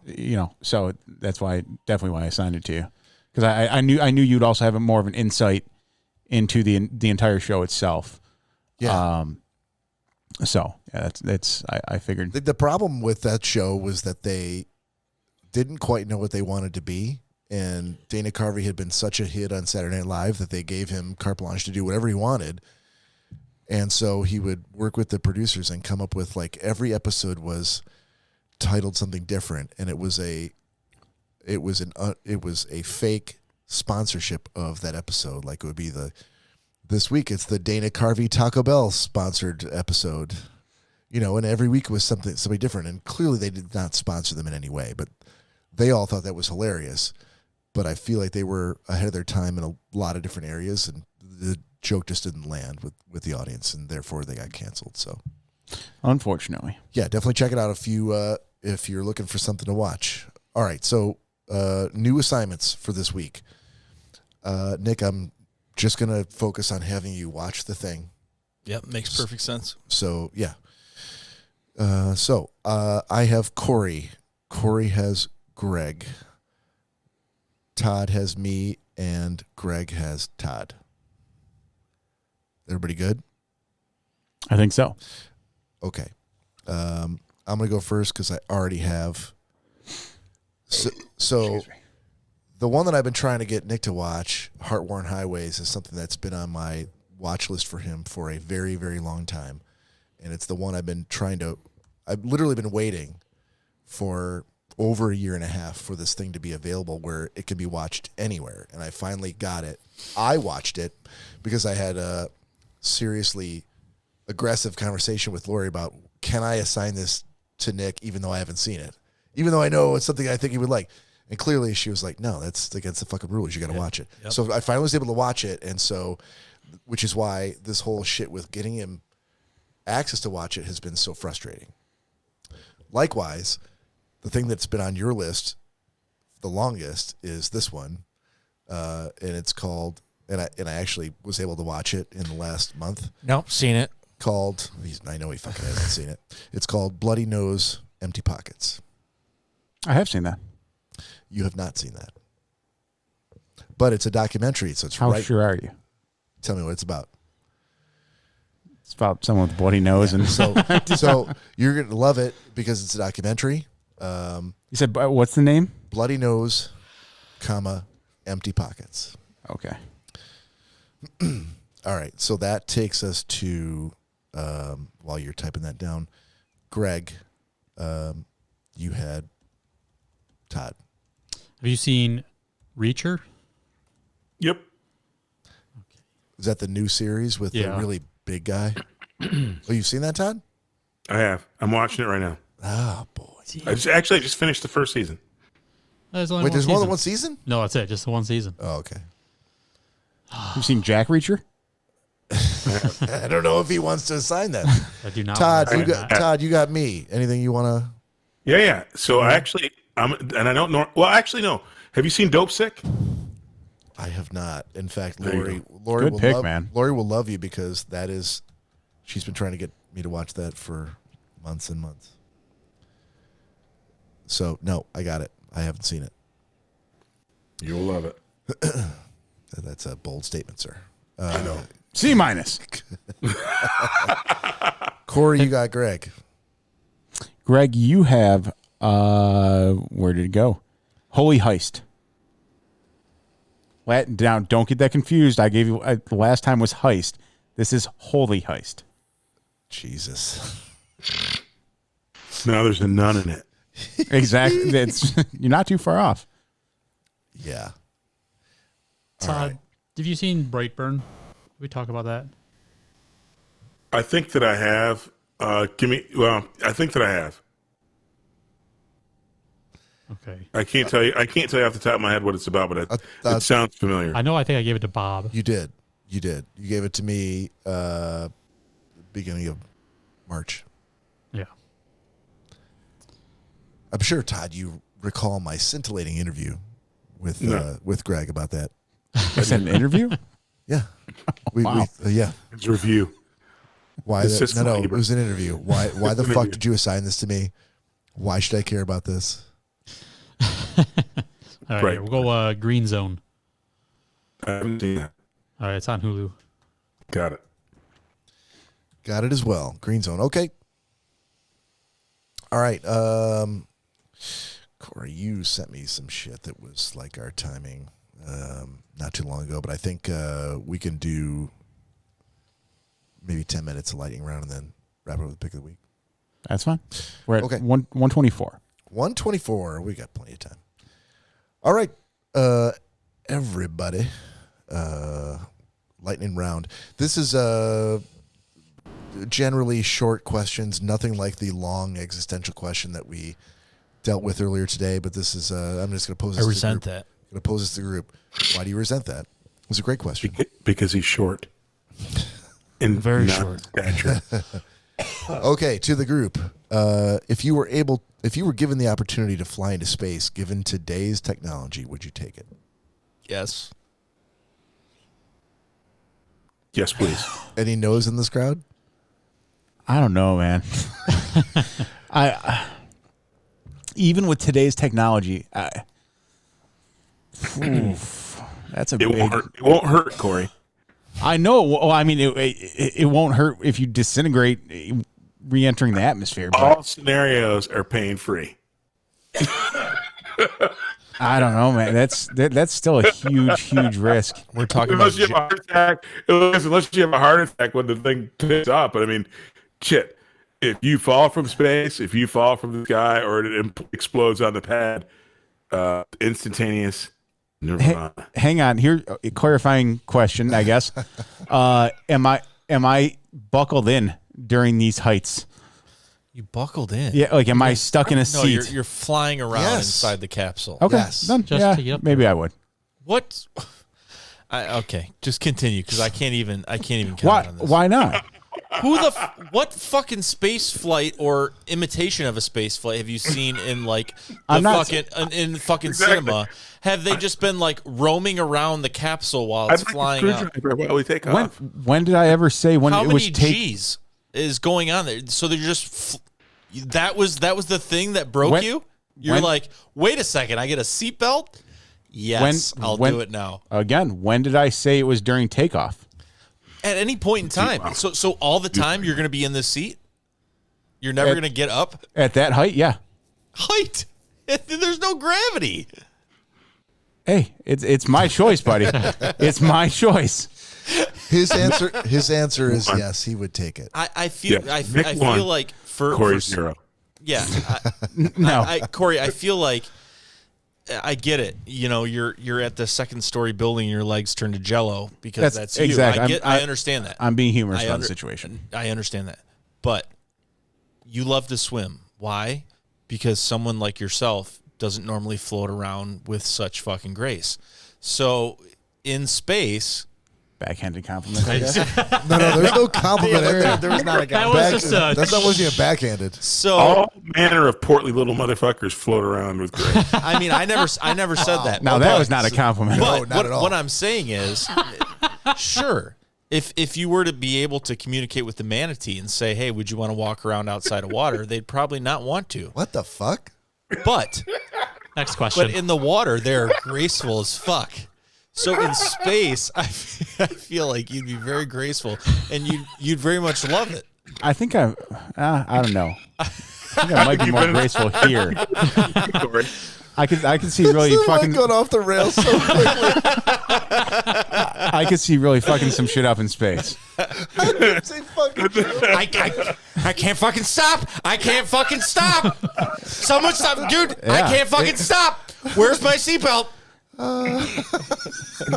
So that's definitely why I assigned it to you, because I knew you'd also have more of an insight into the entire show itself. Yeah. So yeah, I figured the problem with that show was that they didn't quite know what they wanted to be. And Dana Carvey had been such a hit on Saturday Night Live that they gave him carte blanche to do whatever he wanted. And so he would work with the producers and come up with, like, every episode was titled something different. And it was a fake sponsorship of that episode. Like, it would be this week it's the Dana Carvey Taco Bell sponsored episode, and every week was somebody different. And clearly they did not sponsor them in any way, but they all thought that was hilarious. But I feel like they were ahead of their time in a lot of different areas, and the joke just didn't land with the audience, and therefore they got canceled. So, unfortunately, yeah, definitely check it out if you if you're looking for something to watch. All right, so new assignments for this week. Nick, I'm just going to focus on having you watch The Thing. Yep, makes perfect sense. So, yeah. I have Cory. Cory has Greg. Todd has me, and Greg has Todd. Everybody good? I think so. Okay. I'm going to go first because I already have. So the one that I've been trying to get Nick to watch, Heart-Worn Highways, is something that's been on my watch list for him for a very, very long time. And it's the one I've literally been waiting for over a year and a half for this thing to be available where it can be watched anywhere. And I finally got it. I watched it because I had a seriously aggressive conversation with Lori about, can I assign this to Nick even though I haven't seen it? Even though I know it's something I think he would like. And clearly she was like, no, that's against the fucking rules. You got to watch it. Yep. So I finally was able to watch it. And so, which is why this whole shit with getting him access to watch it has been so frustrating. Likewise, the thing that's been on your list the longest is this one. And it's called, and I actually was able to watch it in the last month. Nope, seen it. Called, I know he fucking hasn't seen it. It's called Bloody Nose, Empty Pockets. I have seen that. You have not seen that. But it's a documentary, so it's How right. sure are you? Tell me what it's about. It's about someone with a bloody nose. Yeah. And so you're going to love it because it's a documentary. You said, what's the name? Bloody Nose, Empty Pockets. Okay. All right. So that takes us to, while you're typing that down, Greg, you had Todd. Have you seen Reacher? Yep. Is that the new series with the really big guy? Oh, you've seen that, Todd? I have. I'm watching it right now. Oh, boy. I just finished the first season. There's only Wait, there's more season. than one season? No, that's it. Just the one season. Oh, okay. You've seen Jack Reacher? I don't know if he wants to assign that. I do not. Todd, you got me. Anything you want to? Yeah. So I actually, and I don't know. Well, actually, no. Have you seen Dope Sick? I have not. In fact, There Lori you Good will pick, love, man. Lori will love you because that is, she's been trying to get me to watch that for months and months. So no, I got it. I haven't seen it. You'll love it. That's a bold statement, sir. I know. C-. Cory, you got Greg. Greg, you have, where did it go? Holy Heist. Now, don't get that confused. I gave you, the last time was Heist. This is Holy Heist. Jesus. Now there's a nun in it. Exactly. You're not too far off. Yeah. Todd, have you seen Brightburn? Did we talk about that? I think that I have. I think that I have. Okay. I can't tell you off the top of my head what it's about, but it sounds familiar. I know. I think I gave it to Bob. You did. You gave it to me beginning of March. Yeah. I'm sure, Todd, you recall my scintillating interview with Greg about that. Is that an interview? Yeah. Wow. Yeah. It's review. Why? No, it was an interview. Why the fuck did you assign this to me? Why should I care about this? All right, Right. here, we'll go Green Zone. I haven't seen that. All right, it's on Hulu. Got it. Got it as well. Green Zone. Okay. All right. Cory, you sent me some shit that was like our timing not too long ago, but I think we can do maybe 10 minutes of lightning round and then wrap it up with the pick of the week. That's fine. We're at Okay. 124. 124. We got plenty of time. All right. Everybody. Lightning round. This is generally short questions, nothing like the long existential question that we dealt with earlier today, but this is I'm just going to pose this I to resent the group. that. I'm going to pose this to the group. Why do you resent that? It was a great question. Because he's short. And Very not short. stature. Okay, to the group. If you were able If you were given the opportunity to fly into space, given today's technology, would you take it? Yes. Yes, please. Any no's in this crowd? I don't know, man. Even with today's technology, that's a It big. won't hurt. It won't hurt, Corey. I know. Well, I mean, it won't hurt if you disintegrate re-entering the atmosphere. But All scenarios are pain free. I don't know, man. That's still a huge risk. We're talking about Unless you have a heart attack. Unless you have a heart attack when the thing takes off. But I mean, shit. If you fall from space, if you fall from the sky, or it explodes on the pad, instantaneous nirvana. Hang on. Here, a clarifying question, I guess. Am I buckled in during these heights? You buckled in. Yeah, like am I stuck in a No, seat? you're flying around Yes. inside the capsule. Okay, Yes. then, Just yeah, to get up maybe I would. What? Okay, just continue because I can't even comment Why? on this. Why not? What fucking space flight or imitation of a space flight have you seen in like the I'm not- in fucking Exactly. cinema? Have they just been like roaming around the capsule while I'd it's like a flying up? screwdriver while we take When off. when did I ever say when How it many was take? G's is going on there? So they're just that was the thing that broke When- you. You're when- like, wait a second, I get a seatbelt? Yes, I'll do it now. Again, when did I say it was during takeoff? At any point in time. So all the time you're going to be in this seat? You're never going to get up? At that height, yeah. Height. There's no gravity. Hey, it's my choice, buddy. It's my choice. His answer is yes, he would take it. I feel Yeah. I Nick feel won. like for Corey's 0. Yeah. No. Corey, I feel like I get it. You know, you're at the second story building and your legs turn to jello because that's you. exactly. I understand that. I'm being humorous I about the situation. I understand that. But you love to swim. Why? Because someone like yourself doesn't normally float around with such fucking grace. So in space, Backhanded compliment. I guess. No, there's no compliment in there. There was not a guy. That was just a That's not wasn't even backhanded. so All manner of portly little motherfuckers float around with grace. I mean, I never said that. Now that But- was not a compliment. No, But not at all. what I'm saying is, sure, if you were to be able to communicate with the manatee and say, hey, would you want to walk around outside of water? They'd probably not want to. What the fuck? Next But question. in the water, they're graceful as fuck. So in space, I feel like you'd be very graceful, and you'd very much love it. I think I don't know. I think I might be more graceful here. Corey. I could see really This is fucking. going off the rails so quickly. I could see really fucking some shit up in space. Say fucking shit. I can't fucking stop. I can't fucking stop. Someone stop, dude. I Yeah. can't fucking stop. Where's my seatbelt?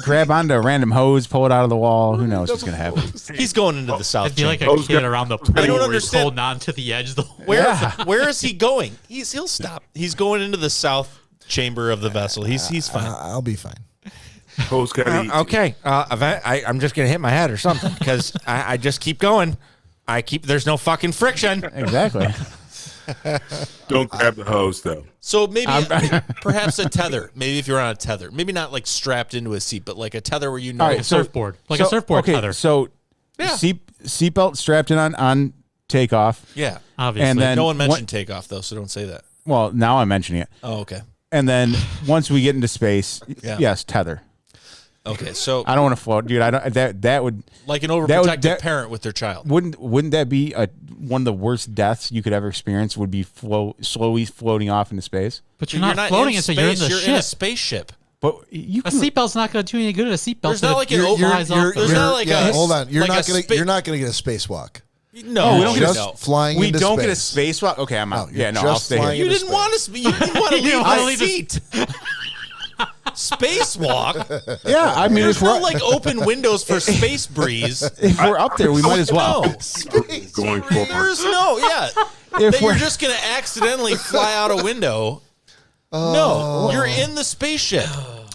Grab onto a random hose, pull it out of the wall. Who knows what's gonna happen? He's going into the south. It'd be like a Those kid guys- around the pool I don't where he's understand. holding on to the edge of the Where is he going? He'll stop. He's going into the south chamber of the vessel. He's fine. I'll be fine. Hoes gotta eat. Okay. I'm just gonna hit my head or something because I just keep going. There's no fucking friction. Exactly. Don't grab the hose, though. So maybe perhaps a tether. Maybe if you're on a tether, maybe not like strapped into a seat, but like a tether where you know. All right, like a surfboard. Like a surfboard okay, tether. So Yeah. seatbelt strapped in on takeoff. Yeah. Obviously. And then No one mentioned what- takeoff though, so don't say that. Well, now I'm mentioning it. Oh, okay. And then once we get into space, Yeah. yes, tether. Okay, so I don't want to float, dude. I don't. That would like an overprotective that- parent with their child. wouldn't that be one of the worst deaths you could ever experience? Would be slowly floating off into space. but you're not floating in until you're in space, the you're in a ship. spaceship. But you A can, seatbelt's not going to do any good. A seatbelt. There's not like an you're, you're- flies off the- there's not like yeah, a hold on. You're like not a gonna spa- you're not gonna get a spacewalk. No, we don't get a- Just flying we into don't space. get a spacewalk. Okay, I'm out. No, you're Yeah, no, just I'll stay flying here. You into didn't want to. You didn't want to You leave didn't wanna the leave the- seat. Spacewalk. Yeah, I mean, There's if no we're like open windows for space breeze. if we're up there, we might as well. No, Going forward. there's no. Yeah, If that you're we're just gonna accidentally fly out a window. No, you're in the spaceship.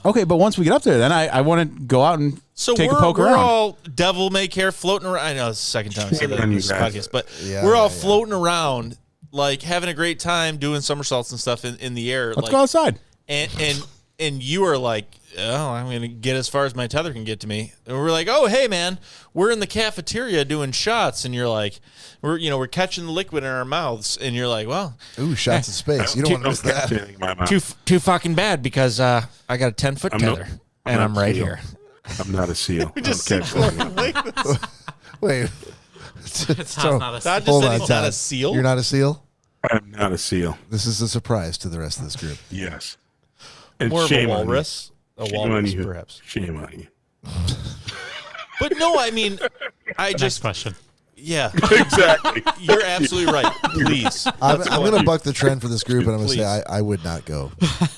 okay, but once we get up there, then I want to go out and So take we're, a poke we're around. all devil may care floating around. I know it's the second time I said that on in you this guys. podcast, but Yeah, we're all yeah. floating around like having a great time doing somersaults and stuff in the air. Let's go outside. And you are like, oh, I'm going to get as far as my tether can get to me. And we're like, oh, hey, man, we're in the cafeteria doing shots. And you're like, we're catching the liquid in our mouths. And you're like, well. Ooh, shots in space. You don't want to miss that. Too fucking bad because I got a 10-foot tether. And I'm right here. I'm not a seal. We just Wait. Todd's not a seal. Todd just said he's not a seal? You're not a seal? I'm not a seal. This is a surprise to the rest of this group. Yes. And More of a shame on you. walrus. A Shame on walrus, you. perhaps. Shame on you. But no, I mean, Next question. Yeah. Exactly. You're absolutely right. Please. I'm going to buck the trend for this group, and I'm going to Please. say I would not go,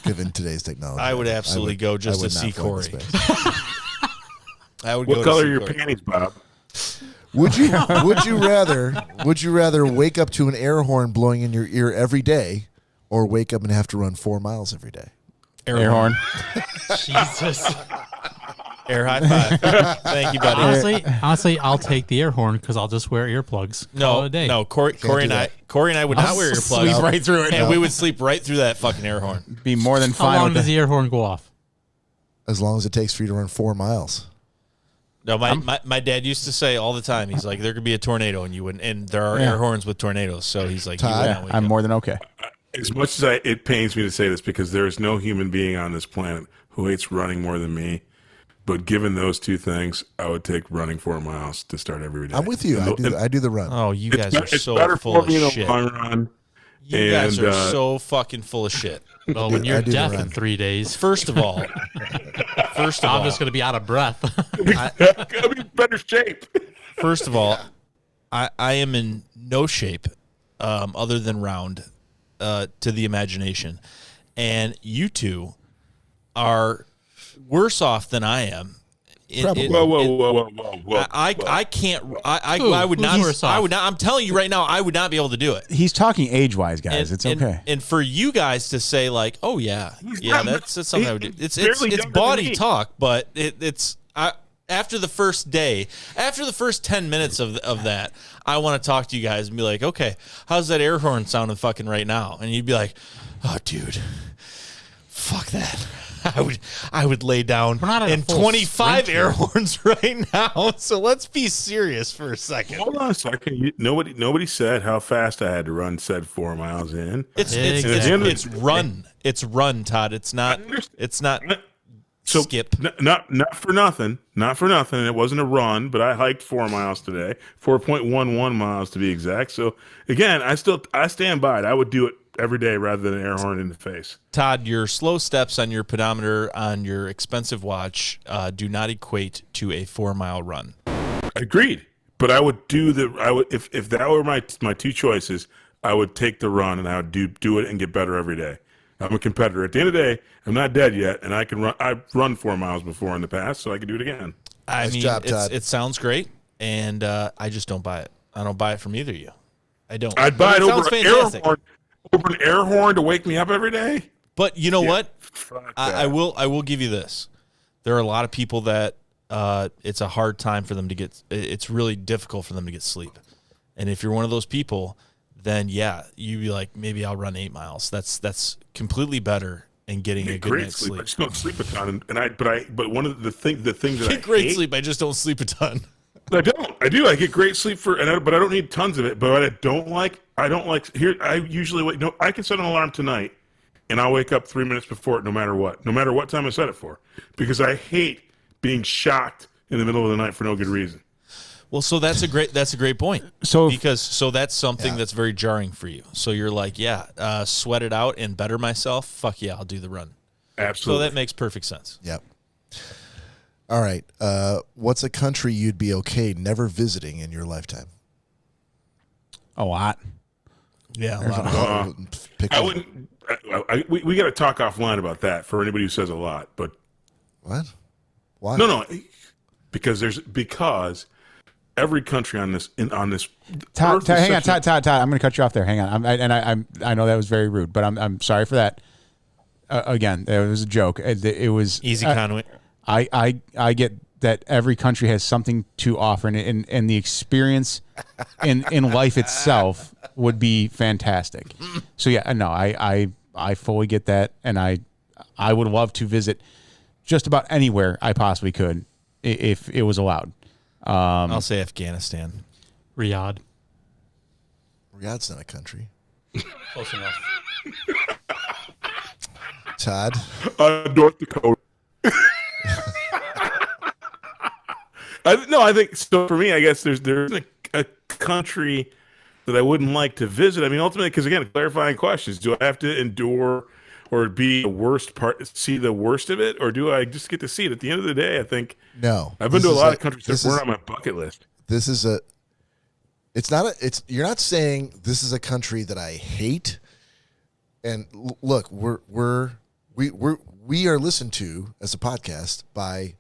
given today's technology. I would absolutely go just I would to not see go into Cory. space. I would go What to color see are your Cory. panties, Bob? Would you rather wake up to an air horn blowing in your ear every day, or wake up and have to run 4 miles every day? Air horn. Jesus. Air high five. Thank you, buddy. Honestly, I'll take the air horn because I'll just wear earplugs. all No, day. no, Corey and I would not wear earplugs. Sleep right through it. And we would sleep right through that fucking air horn. Be more than How fine long with does the the air horn go off? As long as it takes for you to run 4 miles. No, my dad used to say all the time, he's like, there could be a tornado and you wouldn't, and there are air horns with tornadoes. So he's like, you would not Yeah, wake I'm up. more than okay. As much as it pains me to say this, because there is no human being on this planet who hates running more than me. But given those two things, I would take running 4 miles to start every day. I'm with you. I do the run. Oh, you guys are It's so better full for of me in a shit. long run. You guys And, are so fucking full of shit. Well, when I you're do the deaf run. in 3 days, First of all, I'm just going to be out of breath. I'll be in better shape. First of all, I am in no shape other than round to the imagination. And you two are worse off than I am. Whoa. I can't. I would Who's not. worse off? I would not. I'm telling you right now, I would not be able to do it. He's talking age-wise, guys. And- It's and- okay. And for you guys to say like, "Oh yeah, that's something I would do." It's barely younger than body me. talk, but after the first day, after the first 10 minutes of that, I want to talk to you guys and be like, "Okay, how's that air horn sounding fucking right now?" And you'd be like, "Oh, dude, fuck that." I would lay down We're not at a in full 25 sprint air here. horns right now. So let's be serious for a second. Hold on a second. Nobody said how fast I had to run said 4 miles in. It's run. It's run, Todd. It's not. It's not. So skip. Not for nothing. Not for nothing. It wasn't a run, but I hiked 4 miles today. 4.11 miles to be exact. So again, I stand by it. I would do it every day rather than an air horn in the face. Todd, your slow steps on your pedometer on your expensive watch do not equate to a 4 mile run. Agreed. But I would do if that were my two choices, I would take the run and I would do it and get better every day. I'm a competitor. At the end of the day, I'm not dead yet, and I can run. I've run 4 miles before in the past, so I can do it again. I mean, job, Todd. it sounds great, and I just don't buy it. I don't buy it from either of you. I don't. I'd buy it over sounds an fantastic. air horn to wake me up every day. But you know what? Fuck I that. will give you this. There are a lot of people that it's a hard time for them to get. It's really difficult for them to get sleep. And if you're one of those people, then yeah, you'd be like, maybe I'll run 8 miles. That's completely better and getting a good great night's sleep. I sleep. just don't sleep a ton, but one of the things that I Get great hate, sleep. I just don't sleep a ton. I don't. I do. I get great sleep but I don't need tons of it. But what I don't like here. I usually wait. No, I can set an alarm tonight, and I'll wake up 3 minutes before it, no matter what time I set it for, because I hate being shocked in the middle of the night for no good reason. Well, so that's a great point. So That's something that's very jarring for you. So you're like, yeah, sweat it out and better myself. Fuck yeah, I'll do the run. Absolutely. So that makes perfect sense. Yep. All right. What's a country you'd be okay never visiting in your lifetime? A lot. Yeah, There's pick I one. wouldn't. We got to talk offline about that for anybody who says a lot. But What? Why? no, because every country on this Todd, earth is hang on, such a- Todd. I'm going to cut you off there. Hang on. I know that was very rude, but I'm sorry for that. Again, it was a joke. It was Easy Conway. I get that every country has something to offer, and the experience in life itself would be fantastic. So yeah, no, I fully get that, and I would love to visit just about anywhere I possibly could if it was allowed. I'll say Afghanistan. Riyadh. Riyadh's not a country. Close enough. Todd? North Dakota. I think so. For me, I guess there's a country that I wouldn't like to visit. I mean, ultimately, because again, clarifying questions: do I have to endure or be the worst part, see the worst of it, or do I just get to see it? At the end of the day, I think no. I've been to a lot of countries that weren't on my bucket list. This is a. It's not a. It's you're not saying this is a country that I hate. And look, we are listened to as a podcast by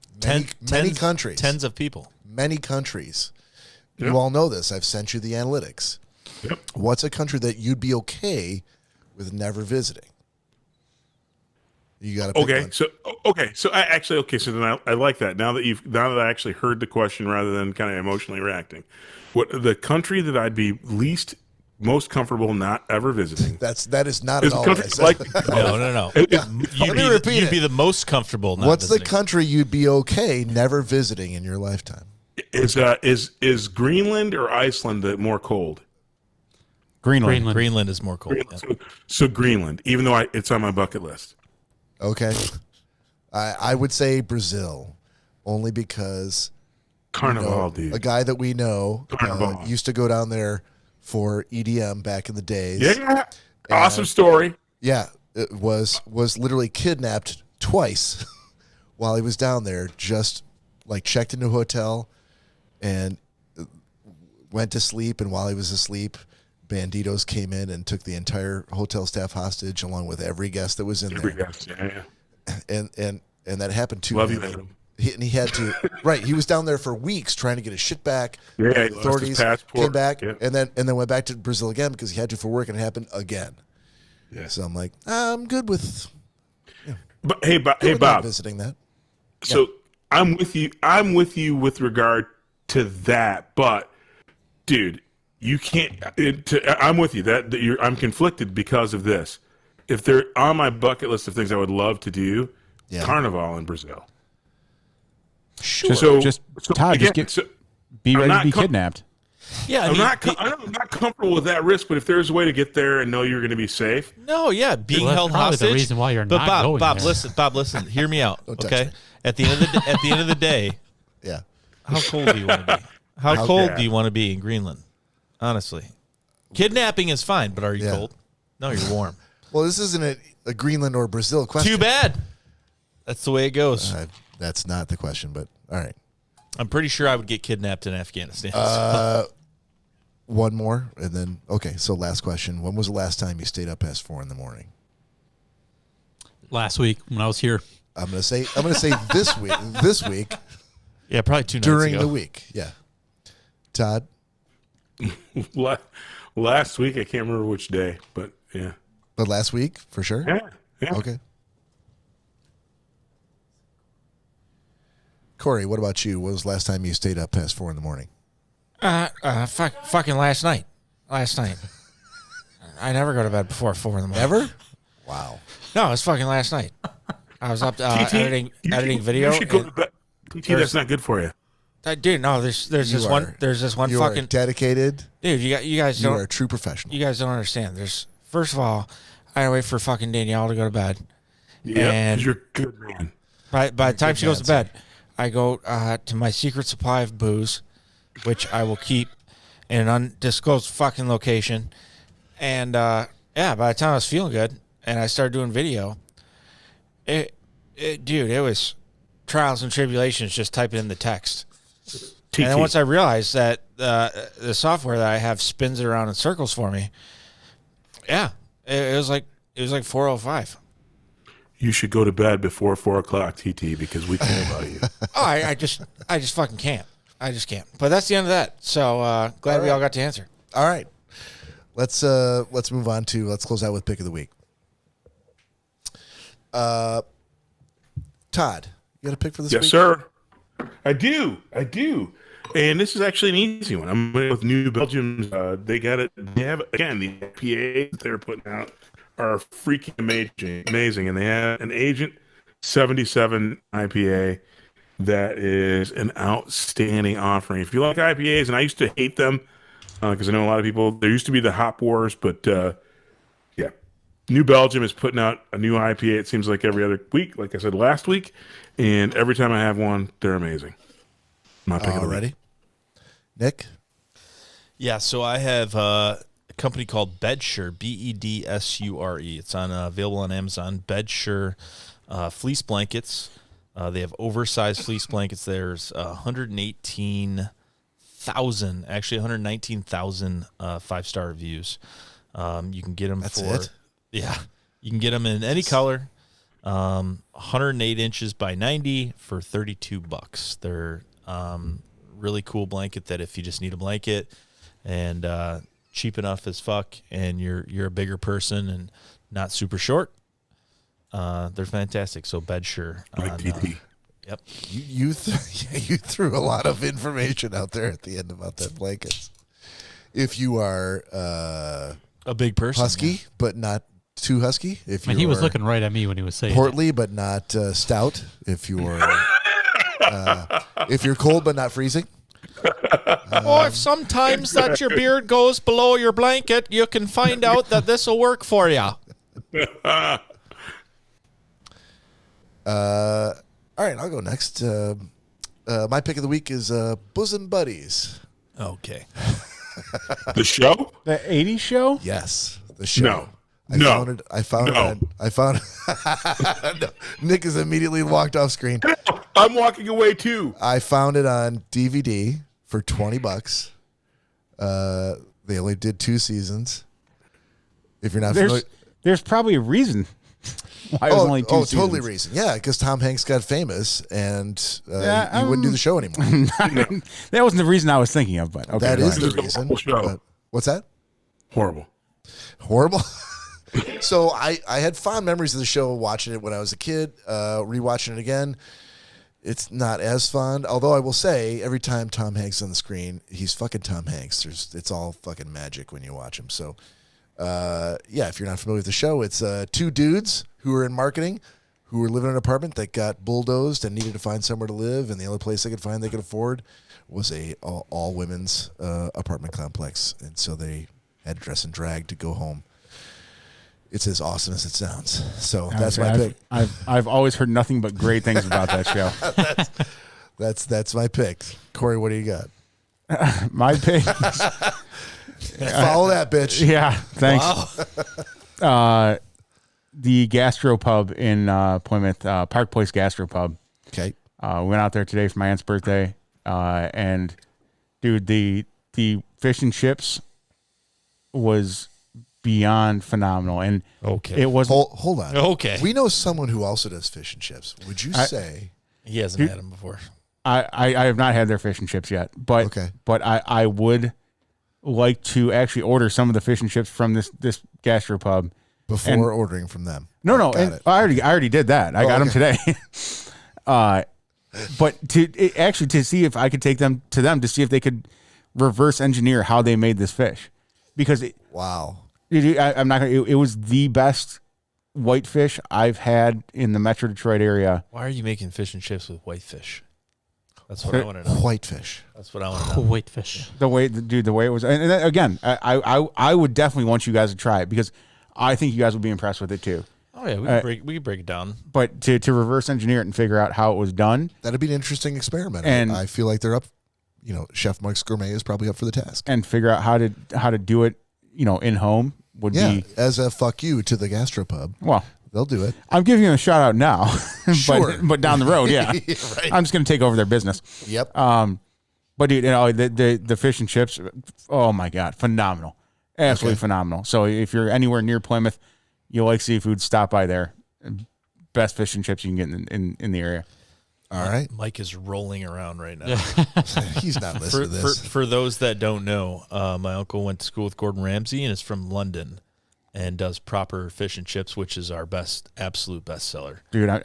many countries, tens of people, many countries. Yep. You all know this. I've sent you the analytics. Yep. What's a country that you'd be okay with never visiting? You got to pick one. So then I like that. Now that I actually heard the question rather than kind of emotionally reacting, what the country that I'd be most comfortable not ever visiting? That is not at all. No. You'd be the most comfortable. Not What's visiting. the country you'd be okay never visiting in your lifetime? Is Greenland or Iceland the more cold? Greenland is more cold. So Greenland, even though it's on my bucket list. Okay, I would say Brazil, only because Carnival, dude. A guy that we know used to go down there for EDM back in the days. Yeah, awesome story. Yeah, it was literally kidnapped twice while he was down there. Just like checked into a hotel and went to sleep, and while he was asleep, banditos came in and took the entire hotel staff hostage, along with every guest that was in there. Every guest, yeah. And that happened to Love him. you, Adam. He had to he was down there for weeks trying to get his shit back. Yeah, the he lost authorities his passport. came back, Yeah. and then went back to Brazil again because he had to for work, and it happened again. Yeah. So I'm like, I'm good with. But hey, not Bob, visiting that. So Yeah. I'm with you with regard to that, but dude, you can't. I'm with you that I'm conflicted because of this. If they're on my bucket list of things I would love to do, Carnival in Brazil. Sure. Todd, be ready to be kidnapped. Yeah, I'm not comfortable with that risk, but if there's a way to get there and know you're going to be safe, No, yeah, being Well, that's held probably hostage. the reason why you're but not Bob, going Bob, there. listen, hear me out. Don't touch Okay, me. at the end of the day, Yeah. how cold do you want to be? How cold do you want to be in Greenland? Honestly, kidnapping is fine, but are you cold? No, you're warm. Well, this isn't a Greenland or Brazil question. Too bad. That's the way it goes. That's not the question, but all right. I'm pretty sure I would get kidnapped in Afghanistan. One more, and then okay. So last question: when was the last time you stayed up past 4 a.m? Last week when I was here. I'm gonna say this week. This week Yeah, probably 2 nights during ago. the week. Yeah. Todd. last week I can't remember which day, but yeah. But last week for sure. Yeah. Okay. Cory, what about you? When was the last time you stayed up past 4 a.m? Fucking last night. I never go to bed before 4 a.m. Ever? Wow. No, it's fucking last night. I was up editing video. You should go to bed. TT, that's not good for you. Dude, no, there's this one You fucking are dedicated. dude. You guys You don't. are a true professional. You guys don't understand. There's first of all, I gotta wait for fucking Danielle to go to bed. Yeah, And you're a good man. By the time good she goes to man, bed, I go to my secret supply of booze, which I will keep in an undisclosed fucking location. And by the time I was feeling good and I started doing video, it was trials and tribulations just typing in the text. TT. And then once I realized that the software that I have spins it around in circles for me, it was like 4:05. You should go to bed before 4 o'clock, TT, because we care about you. I just fucking can't. I just can't. But that's the end of that. So glad we all got to answer. All right. Let's move on to let's close out with pick of the week. Todd, you got a pick for this week? Yes, sir. I do. And this is actually an easy one. I'm with New Belgium. They got it. They have, again, the IPAs that they're putting out are freaking amazing. And they have an Agent 77 IPA that is an outstanding offering. If you like IPAs, and I used to hate them because I know a lot of people, there used to be the Hop Wars, but yeah. New Belgium is putting out a new IPA, it seems like every other week, like I said last week. And every time I have one, they're amazing. My pick of the week. Nick? Yeah, so I have a company called Bedsure, Bedsure. It's available on Amazon. Bedsure fleece blankets. They have oversized fleece blankets. There's 119,000 5-star reviews. You can get them Yeah, you can get them in any color. 108 inches by 90 for $32. They're really cool blanket that if you just need a blanket and cheap enough as fuck and you're a bigger person and not super short, they're fantastic. So Bedsure. Yep. You threw a lot of information out there at the end about that blankets. If you are a big person, husky but not too husky. If he was looking right at me when he was saying portly but not stout. If you're if you're cold but not freezing. Or if sometimes that your beard goes below your blanket, you can find out that this will work for you. All right, I'll go next. My pick of the week is Bosom Buddies. Okay. The show? The 80s show? Yes, the show. I found it. No. Nick has immediately walked off screen. I'm walking away too. I found it on DVD for $20. They only did 2 seasons. If you're not familiar, there's probably a reason why it was only 2 seasons. Oh, totally reason. Yeah, because Tom Hanks got famous and he wouldn't do the show anymore. That wasn't the reason I was thinking of, but okay. That is the reason. But, what's that? Horrible. So I had fond memories of the show, watching it when I was a kid, rewatching it again. It's not as fun, although I will say every time Tom Hanks is on the screen, he's fucking Tom Hanks. It's all fucking magic when you watch him. So, if you're not familiar with the show, it's 2 dudes who are in marketing, who were living in an apartment that got bulldozed and needed to find somewhere to live, and the only place they could afford was a all women's apartment complex, and so they had to dress in drag to go home. It's as awesome as it sounds. So that's my pick. I've always heard nothing but great things about that show. That's my pick. Corey, what do you got? My pick. Follow that bitch. Yeah, thanks. Wow. The Gastropub in Plymouth, Park Place Gastropub. Okay. We went out there today for my aunt's birthday, and dude, the fish and chips was beyond phenomenal. And it was hold on. Okay. We know someone who also does fish and chips. Would you say he hasn't had them before? I have not had their fish and chips yet, but I would like to actually order some of the fish and chips from this Gastropub before ordering from them. No, I already did that. I got them today. But to see if I could take them to them to see if they could reverse engineer how they made this fish, because wow. I'm not gonna. It was the best whitefish I've had in the Metro Detroit area. Why are you making fish and chips with whitefish? That's what I want to know. Whitefish. That's what I want to know. Whitefish. The way it was, and again, I would definitely want you guys to try it because I think you guys would be impressed with it too. Oh yeah, we can break it down. But to reverse engineer it and figure out how it was done, that'd be an interesting experiment. And I feel like they're up. Chef Mike's Gourmet is probably up for the task. And figure out how to do it. In home would be as a fuck you to the Gastropub. Well, they'll do it. I'm giving them a shout out now, Sure. but down the road, yeah, right. I'm just gonna take over their business. Yep. But dude, the fish and chips, oh my god, phenomenal, absolutely phenomenal. So if you're anywhere near Plymouth, you like seafood, stop by there. Best fish and chips you can get in the area. All right. Mike is rolling around right now. He's not listening to this. For those that don't know, my uncle went to school with Gordon Ramsay and is from London and does proper fish and chips, which is our absolute best seller. Dude, how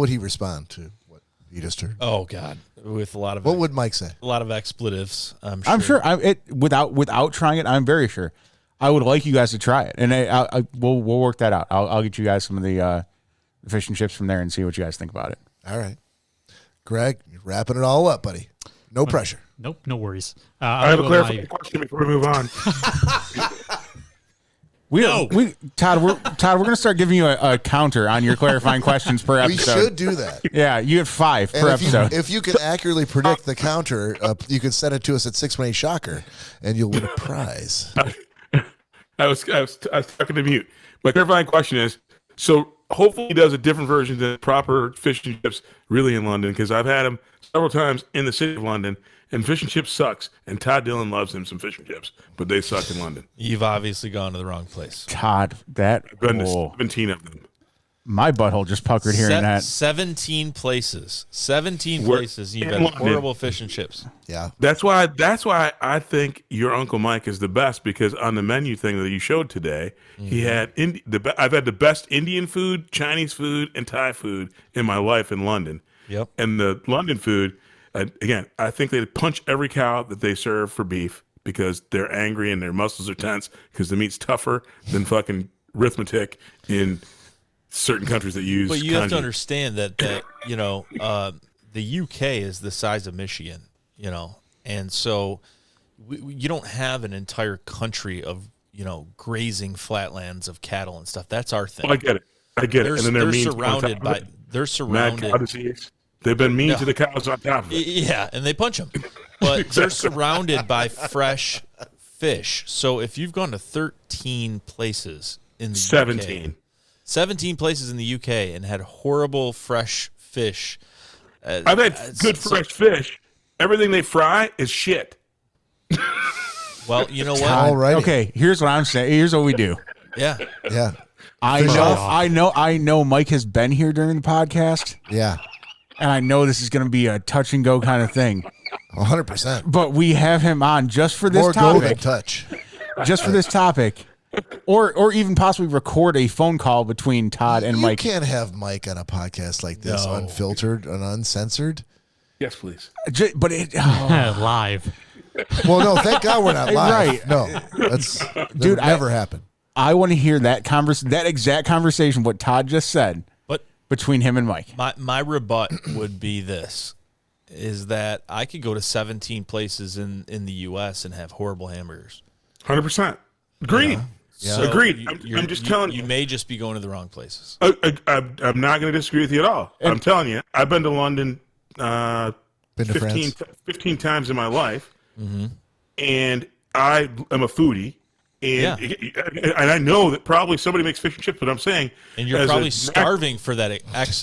would he respond to what You just heard. Oh God, with a lot of What would Mike say? a lot of expletives. I'm I'm sure. sure. Without trying it, I'm very sure. I would like you guys to try it, and we'll work that out. I'll get you guys some of the fish and chips from there and see what you guys think about it. All right. Greg, you're wrapping it all up, buddy. No pressure. Nope, no worries. I have a clarifying question before we move on. Todd, we're going to start giving you a counter on your clarifying questions per episode. We should do that. Yeah, you get 5 per episode. If you can accurately predict the counter, you can send it to us at 618 Shocker, and you'll win a prize. I was talking to mute. My clarifying question is: so hopefully he does a different version than proper fish and chips really in London, because I've had them several times in the city of London, and fish and chips sucks. And Todd Dillon loves him some fish and chips, but they suck in London. You've obviously gone to the wrong place. Todd, I've been to 17 of them. My butthole just puckered hearing that. 17 places. 17 places. You've had horrible fish and chips. Yeah. That's why I think your Uncle Mike is the best, because on the menu thing that you showed today, he had I've had the best Indian food, Chinese food, and Thai food in my life in London. Yep. And the London food, again, I think they punch every cow that they serve for beef because they're angry and their muscles are tense because the meat's tougher than fucking arithmetic in certain countries that use. But you kanji. have to understand that the UK is the size of Michigan, and so you don't have an entire country of grazing flatlands of cattle and stuff. That's our thing. Well, I get it. And then they're surrounded by mad cow disease. They've been mean to the cows on top of it. Yeah, and they punch them. But they're surrounded by fresh fish. So if you've gone to 13 places in the 17. UK, 17 places in the UK and had horrible fresh fish. I've had good fresh fish. Everything they fry is shit. Well, you know what? All right. Okay, here's what I'm saying. Here's what we do. Yeah. Yeah. I know Mike has been here during the podcast. Yeah. And I know this is going to be a touch and go kind of thing. 100%. But we have him on just for this More go than topic. touch. Just for this topic. Or even possibly record a phone call between Todd and Mike. You can't have Mike on a podcast like this, unfiltered and uncensored. Yes, please. But live. Well, no, thank God we're not live. Right. No, that would never happen. I want to hear that exact conversation, what Todd just said, but between him and Mike. My rebut would be this, is that I could go to 17 places in the U.S. and have horrible hamburgers. 100%. Agreed. Yeah. So Agreed. I'm just telling you. You may just be going to the wrong places. I'm not going to disagree with you at all. I'm telling you. I've been to London 15 times in my life, and I am a foodie. And I know that probably somebody makes fish and chips, but I'm saying, and you're probably starving for that.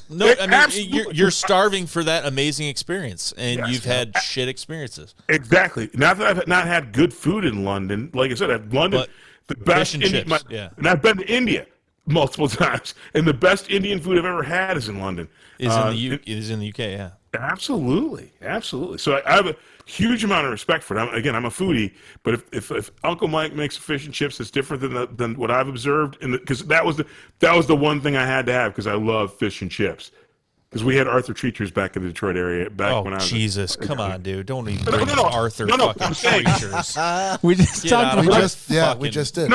You're starving for that amazing experience, and you've had shit experiences. Exactly. Not that I've not had good food in London. Like I said, I've London, the best Indian, and I've been to India multiple times, and the best Indian food I've ever had is in London. Is in the UK, yeah. Absolutely. So I have a huge amount of respect for it. I'm a foodie, but if Uncle Mike makes fish and chips that's different than what I've observed, because that was the one thing I had to have, because I love fish and chips. Because we had Arthur Treachers back in the Detroit area when I was. Jesus, come on, dude! Don't even bring Arthur fucking Treachers. We just talked about. We just did.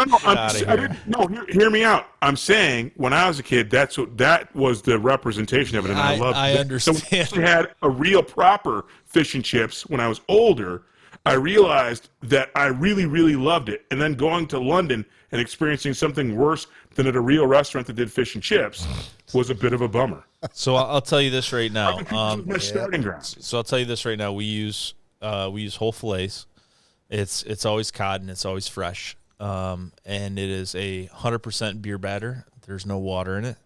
Hear me out. I'm saying when I was a kid, that was the representation of it, and I loved it. I understand. So when I had a real proper fish and chips when I was older, I realized that I really, really loved it. And then going to London and experiencing something worse than at a real restaurant that did fish and chips was a bit of a bummer. So I'll tell you this right now. My starting ground. So I'll tell you this right now. We use whole fillets. It's always cod and it's always fresh. And it is 100% beer batter. There's no water in it,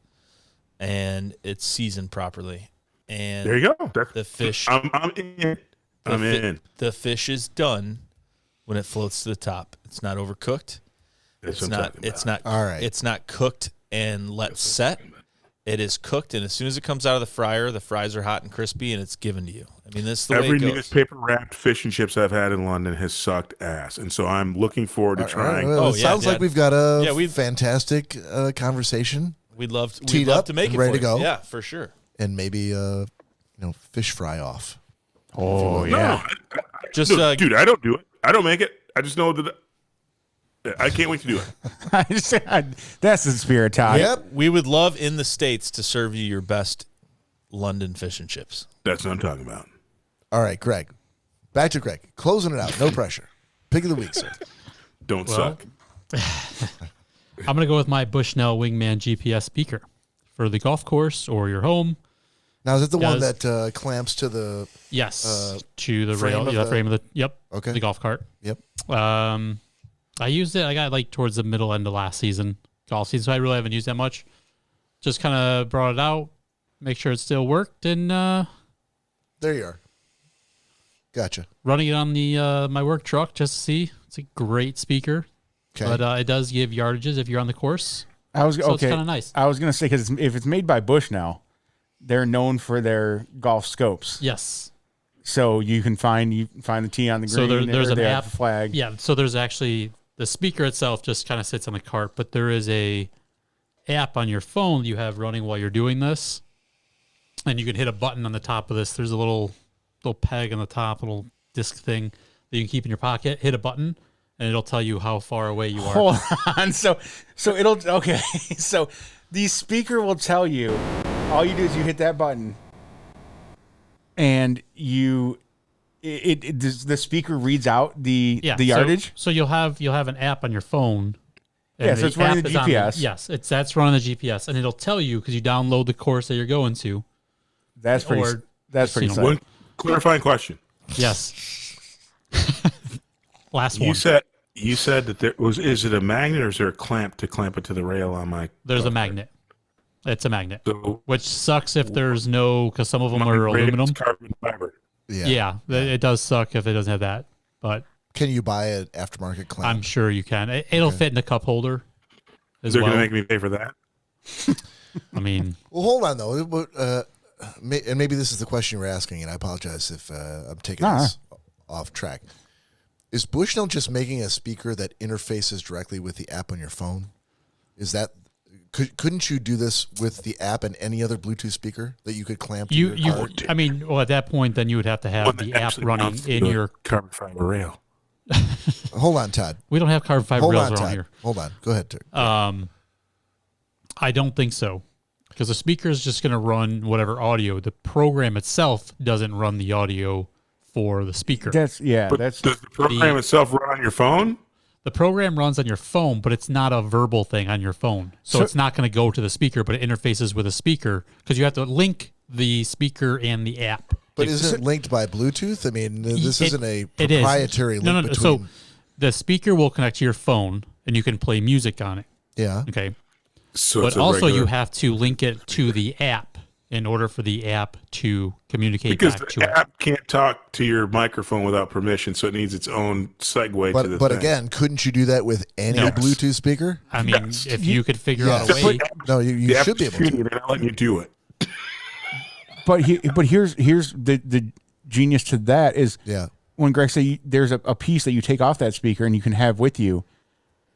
and it's seasoned properly. And there you go. The fish. I'm in. The fish is done when it floats to the top. It's not overcooked. It's not. All right. It's not cooked and let set. It is cooked, and as soon as it comes out of the fryer, the fries are hot and crispy, and it's given to you. I mean, this is the way it goes. Every newspaper wrapped fish and chips I've had in London has sucked ass, and so I'm looking forward to trying. Well, it sounds like we've got a fantastic conversation. We'd love to make it ready for to go. Yeah, for sure. And maybe fish fry off. Oh yeah. No, Just dude, I don't do it. I don't make it. I just know that I can't wait to do it. That's the spirit, Todd. Yep. we would love in the States to serve you your best London fish and chips. That's what I'm talking about. All right, Greg. Back to Greg. Closing it out. No pressure. Pick of the week, sir. Don't suck. I'm going to go with my Bushnell Wingman GPS speaker for the golf course or your home. Now, is it the one that clamps to the... Yes, to the frame rail. of Yeah, the- frame of the... Yep. Okay. The golf cart. Yep. I used it. I got like towards the middle end of last season, golf season, so I really haven't used that much. Just kind of brought it out, make sure it still worked, and There you are. Gotcha. running it on the my work truck just to see. It's a great speaker, Okay. but it does give yardages if you're on the course. I was So okay. it's kinda nice. I was gonna say because if it's made by Bushnell, they're known for their golf scopes. Yes. So you can find the tee on the green. So there's or an they app. have a flag. Yeah. So there's actually the speaker itself just kind of sits on the cart, but there is a app on your phone you have running while you're doing this, and you can hit a button on the top of this. There's a little peg on the top, little disc thing that you can keep in your pocket. Hit a button, and it'll tell you how far away you are. Hold on. So it'll okay. So the speaker will tell you. All you do is you hit that button, and the speaker reads out the yardage. So you'll have an app on your phone. and Yeah, so it's running app the is on GPS. Yes, that's running the GPS, and it'll tell you because you download the course that you're going to. That's pretty. Or, That's pretty. you know, sick. One clarifying question. Yes. Last one. You said that there was. Is it a magnet or is there a clamp to clamp it to the rail on my? There's a magnet. It's a magnet, So which sucks if there's no, because some of them my are rail is aluminum. carbon fiber. Yeah. It does suck if it doesn't have that, but Can you buy an aftermarket clamp? I'm sure you can. It'll fit in a cup holder as They're well. going to make me pay for that. I mean, Well, hold on, though. And maybe this is the question you were asking, and I apologize if I'm taking this off track. Is Bushnell just making a speaker that interfaces directly with the app on your phone? Is that... Couldn't you do this with the app and any other Bluetooth speaker that you could clamp to your car? I mean, well, at that point, then you would have to have the app actually running mounts in the your. carbon fiber rail. Hold on, Todd. We don't have carbon fiber Hold rails on, around Todd. here. Hold on. Go ahead, Todd. I don't think so, because the speaker is just going to run whatever audio. The program itself doesn't run the audio for the speaker. But does the program itself run on your phone? The program runs on your phone, but it's not a verbal thing on your phone. So it's not going to go to the speaker, but it interfaces with a speaker because you have to link the speaker and the app. But isn't it linked by Bluetooth? I mean, this isn't a It is. proprietary link between... So the speaker will connect to your phone, and you can play music on it. Yeah. Okay. So but it's a also regular- you have to link it to the app in order for the app to communicate Because back the to it. app can't talk to your microphone without permission, so it needs its own segue to the But thing. again, couldn't you do that with any No. Bluetooth speaker? I mean, if you could figure out a Yes. way. No, you The app should be is able to. shitty, They're not letting you do it. But here's the genius to that is when Greg said there's a piece that you take off that speaker and you can have with you,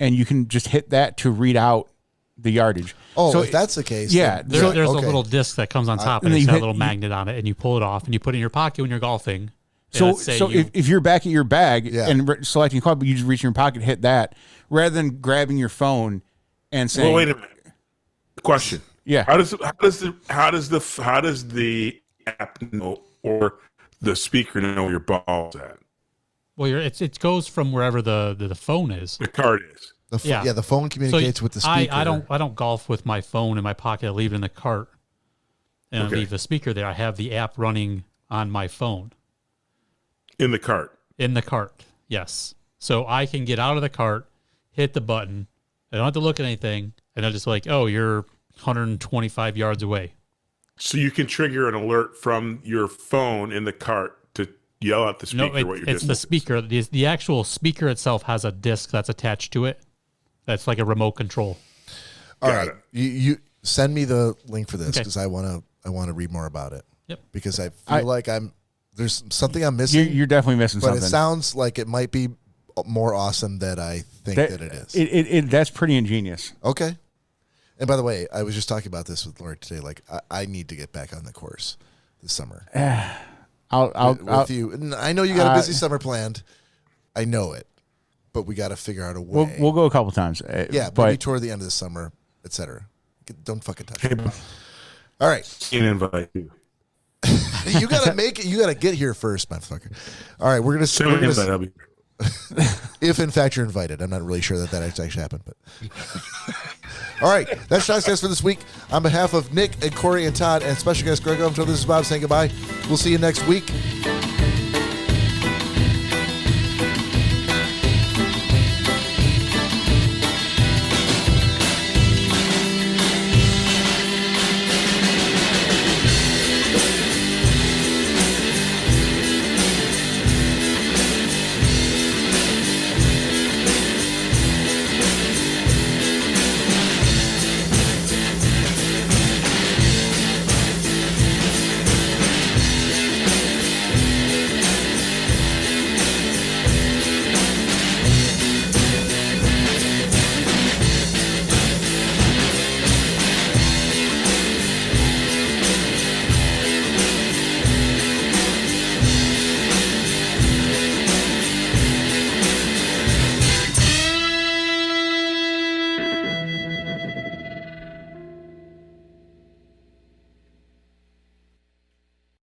and you can just hit that to read out the yardage. Oh, So if that's the case, yeah, then- There's okay. a little disc that comes on top, and and then it's you got a hit- little magnet on it, and you pull it off, and you put it in your pocket when you're golfing. And So let's say you- if you're back at your bag and selecting club, you just reach in your pocket, hit that, rather than grabbing your phone and saying, Well, wait a minute. Question. Yeah. How does the app know or the speaker know where your ball's at? well, it goes from wherever the phone is. The card is. The phone communicates with the speaker. I don't golf with my phone in my pocket. I leave it in the cart, and I leave the speaker there. I have the app running on my phone. In the cart. In the cart, yes. So I can get out of the cart, hit the button. I don't have to look at anything, and I'm just like, oh, you're 125 yards away. So you can trigger an alert from your phone in the cart to yell at the speaker No, what your it's the distance speaker. The actual speaker itself has a disc that's attached to it. That's like a remote control. All right, you send me the link for this Okay. because I want to read more about it. Yep. Because I feel like there's something I'm missing. You're definitely missing but something. But it sounds like it might be more awesome than I think that it is. That's pretty ingenious. Okay. And by the way, I was just talking about this with Lori today. Like, I need to get back on the course. this summer. I'll You. And I know you got a busy summer planned. I know it, but we got to figure out a way. we'll go a couple times. Yeah, but maybe toward the end of the summer, etc. Don't fucking touch it. All right. Can't invite you. You gotta make it. You gotta get here first, motherfucker. All right, we're Send me an invite. gonna I'll be. if in fact you're invited. I'm not really sure that actually happened, but all right, that's Schnozzcast for this week. On behalf of Nick and Cory and Todd and special guest Greg Gumtow, this is Bob saying goodbye. We'll see you next week.